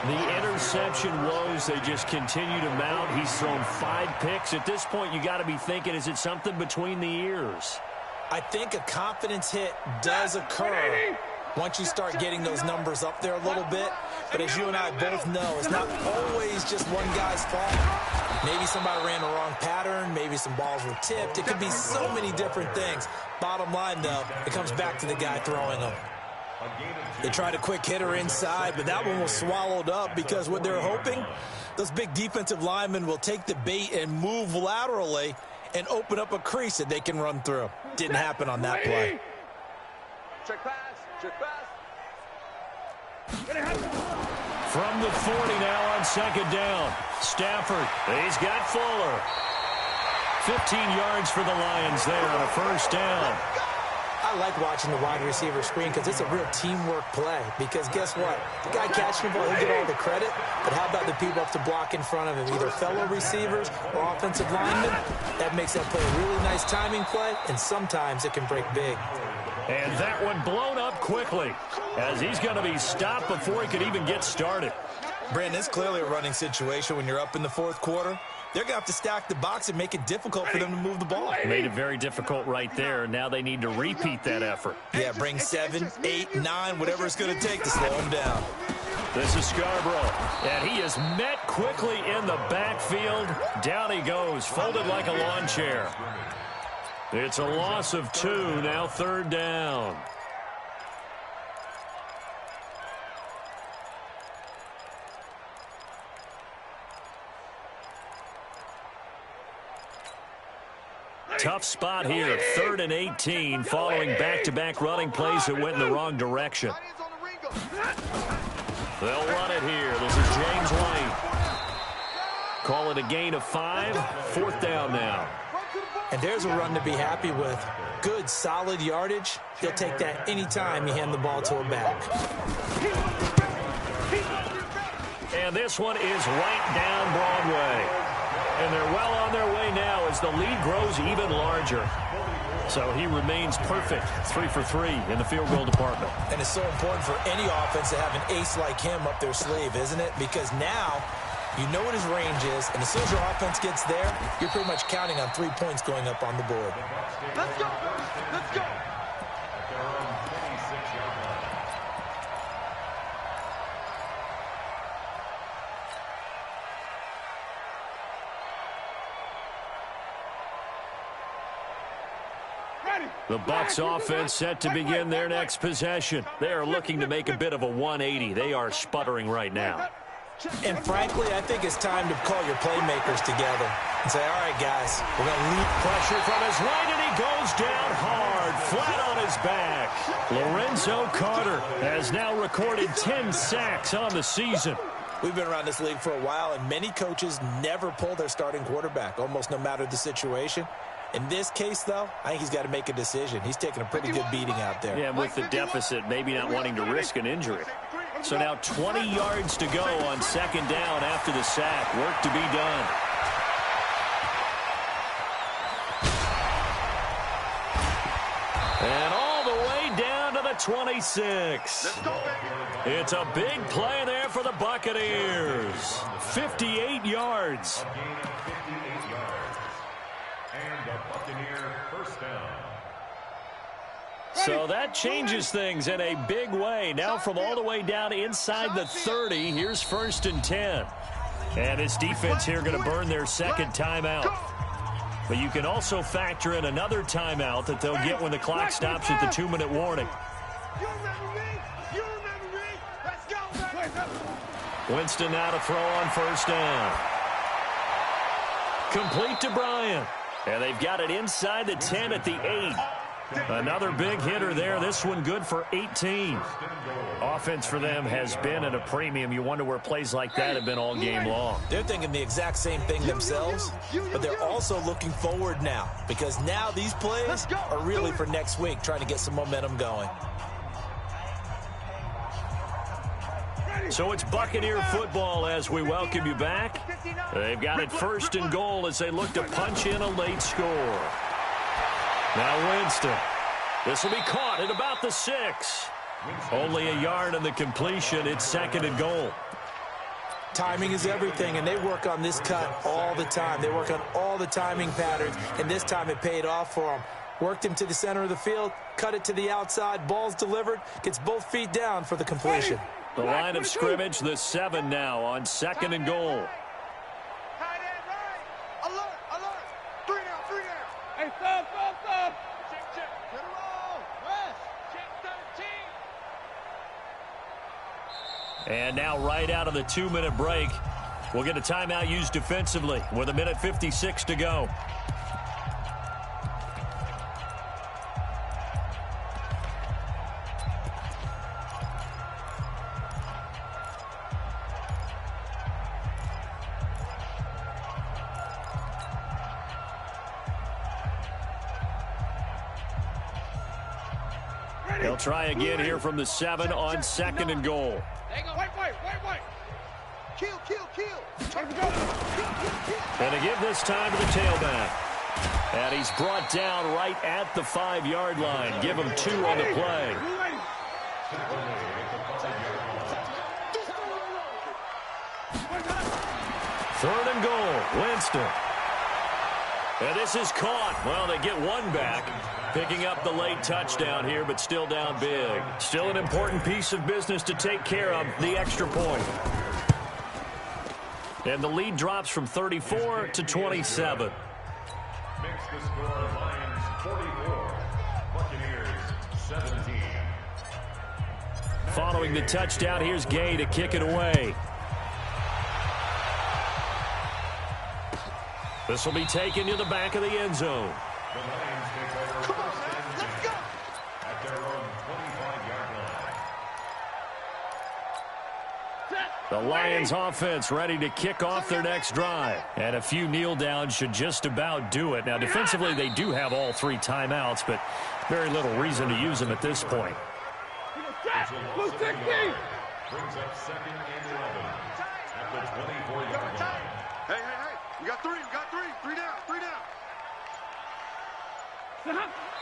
The interception woes, they just continue to mount. He's thrown 5 picks. At this point, you got to be thinking, is it something between the ears? I think a confidence hit does occur once you start getting those numbers up there a little bit. But as you and I both know, it's not always just one guy's fault. Maybe somebody ran the wrong pattern. Maybe some balls were tipped. It could be so many different things. Bottom line, though, it comes back to the guy throwing them. They tried a quick hitter inside, but that one was swallowed up because what they're hoping, those big defensive linemen will take the bait and move laterally and open up a crease that they can run through. Didn't happen on that play. Check pass. From the 40 now on 2nd down. Stafford, he's got Fuller. 15 yards for the Lions there on a 1st down. I like watching the wide receiver screen because it's a real teamwork play. Because guess what? The guy catching the ball, he'll get all the credit. But how about the people up to block in front of him? Either fellow receivers or offensive linemen. That makes that play a really nice timing play. And sometimes it can break big. And that one blown up quickly as he's going to be stopped before he could even get started. Brandon, it's clearly a running situation when you're up in the 4th quarter. They're going to have to stack the box and make it difficult for them to move the ball. Made it very difficult right there. Now they need to repeat that effort. Yeah, bring 7, 8, 9, whatever it's going to take to slow them down. This is Scarborough, and he is met quickly in the backfield. Down he goes, folded like a lawn chair. It's a loss of 2, now 3rd down. Tough spot here, 3rd and 18, following back-to-back running plays that went in the wrong direction. They'll run it here. This is James White. Call it a gain of 5, 4th down now. And there's a run to be happy with. Good, solid yardage. He'll take that anytime you hand the ball to a back. And this one is right down Broadway. And they're well on their way now as the lead grows even larger. So he remains perfect, 3 for 3 in the field goal department. And it's so important for any offense to have an ace like him up their sleeve, isn't it? Because now you know what his range is, and as soon as your offense gets there, you're pretty much counting on 3 points going up on the board. Let's go. Let's go. At their own 26-yard line. The Bucs offense set to begin their next possession. They are looking to make a bit of a 180. They are sputtering right now. And frankly, I think it's time to call your playmakers together and say, all right, guys, we're going to lead Pressure from his right, and he goes down hard. flat on his back. Lorenzo Carter has now recorded 10 sacks on the season. We've been around this league for a while, and many coaches never pull their starting quarterback, almost no matter the situation. In this case, though, I think he's got to make a decision. He's taking a pretty good beating out there. Yeah, with the deficit, maybe not wanting to risk an injury. So now 20 yards to go on second down after the sack. Work to be done. And all the way down to the 26. It's a big play there for the Buccaneers. 58 yards. And the Buccaneer first down. So that changes things in a big way. Now from all the way down inside the 30, here's 1st and 10. And this defense here going to burn their second timeout. But you can also factor in another timeout that they'll get when the clock stops at the 2-minute warning. You remember me? You remember me? Let's go, baby. Winston now to throw on first down. Complete to Bryant. And they've got it inside the 10 at the 8. Another big hitter there. This one good for 18. Offense for them has been at a premium. You wonder where plays like that have been all game long. They're thinking the exact same thing themselves, but they're also looking forward now because now these plays are really for next week, trying to get some momentum going. So it's Buccaneer football as we welcome you back. They've got it 1st and goal as they look to punch in a late score. Now Winston. This will be caught at about the 6. Only a yard on the completion. It's 2nd and goal. Timing is everything, and they work on this cut all the time. They work on all the timing patterns, and this time it paid off for them. Worked him to the center of the field, cut it to the outside, ball's delivered, gets both feet down for the completion. The line of scrimmage, the 7 now on 2nd and goal. Tight end right. Alert, alert. 3 down, 3 down. Hey, stop. Check, check. Get it roll. West. Check 13. And now right out of the 2-minute break, we'll get a timeout used defensively with 1:56 to go. They'll try again here from the 7 on 2nd and goal. Wait. Kill. And to give this time to the tailback. And he's brought down right at the 5-yard line. Give him 2 on the play. 3rd and goal. Winston. And this is caught. Well, they get one back. Picking up the late touchdown here, but still down big. Still an important piece of business to take care of, the extra point. And the lead drops from 34 to 27. Makes the score Lions 44, Buccaneers 17. Following the touchdown, here's Gay to kick it away. This will be taken to the back of the end zone. The Lions take over first and 10 at their own 25-yard line. The Lions offense ready to kick off their next drive. And a few kneel downs should just about do it. Now, defensively, they do have all 3 timeouts, but very little reason to use them at this point. Blue 16. Brings up 2nd and 11 at the 24-yard line. Hey. We got 3. 3 down.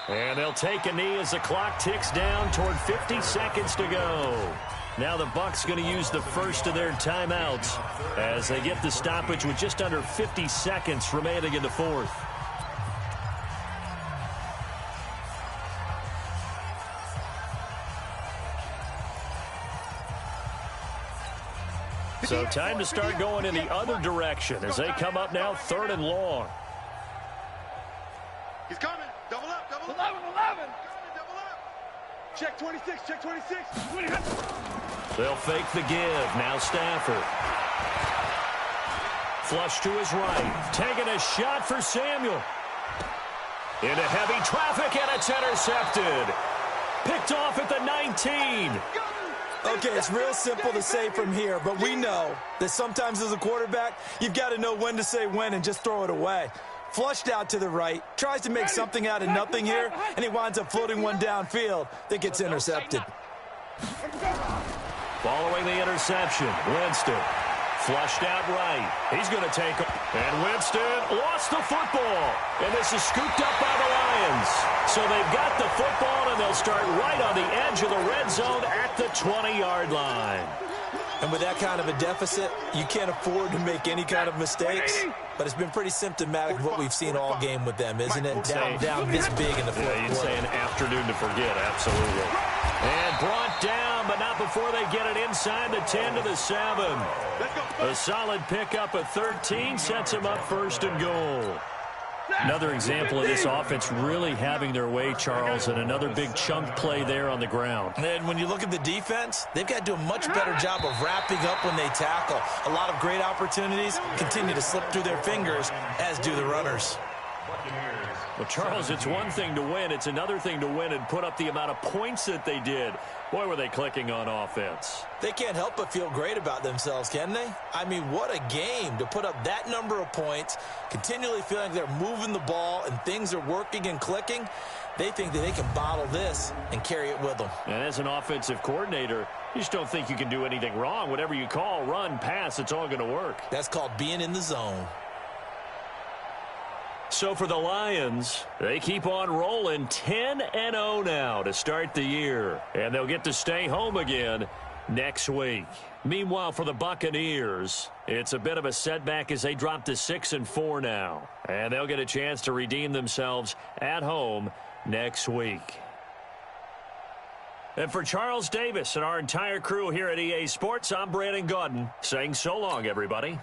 And they'll take a knee as the clock ticks down toward 50 seconds to go. Now the Bucs going to use the first of their timeouts as they get the stoppage with just under 50 seconds remaining in the 4th. So time to start going in the other direction as they come up now 3rd and long. He's coming. Double up. 11. Double up. Check 26. They'll fake the give. Now Stafford. Flush to his right. Taking a shot for Samuel. Into heavy traffic, and it's intercepted. Picked off at the 19. Okay, it's real simple to say from here, but we know that sometimes as a quarterback, you've got to know when to say when and just throw it away. Flushed out to the right, tries to make something out of nothing here, and he winds up floating one downfield that gets intercepted. Following the interception, Winston flushed out right. He's going to take it. And Winston lost the football. And this is scooped up by the Lions. So they've got the football, and they'll start right on the edge of the red zone at the 20-yard line. And with that kind of a deficit, you can't afford to make any kind of mistakes. But it's been pretty symptomatic of what we've seen all game with them, isn't it? Down this big in the fourth quarter. You'd say an afternoon to forget, absolutely. And brought down, but not before they get it inside the 10 to the 7. A solid pickup of 13 sets them up first and goal. Another example of this offense really having their way, Charles, and another big chunk play there on the ground. And when you look at the defense, they've got to do a much better job of wrapping up when they tackle. A lot of great opportunities continue to slip through their fingers, as do the runners. Well, Charles, it's one thing to win. It's another thing to win and put up the amount of points that they did. Boy, were they clicking on offense. They can't help but feel great about themselves, can they? I mean, what a game to put up that number of points, continually feeling like they're moving the ball and things are working and clicking. They think that they can bottle this and carry it with them. And as an offensive coordinator, you just don't think you can do anything wrong. Whatever you call, run, pass, it's all going to work. That's called being in the zone. So for the Lions, they keep on rolling 10-0 now to start the year. And they'll get to stay home again next week. Meanwhile, for the Buccaneers, it's a bit of a setback as they drop to 6-4 now. And they'll get a chance to redeem themselves at home next week. And for Charles Davis and our entire crew here at EA Sports, I'm Brandon Gaudin saying so long, everybody.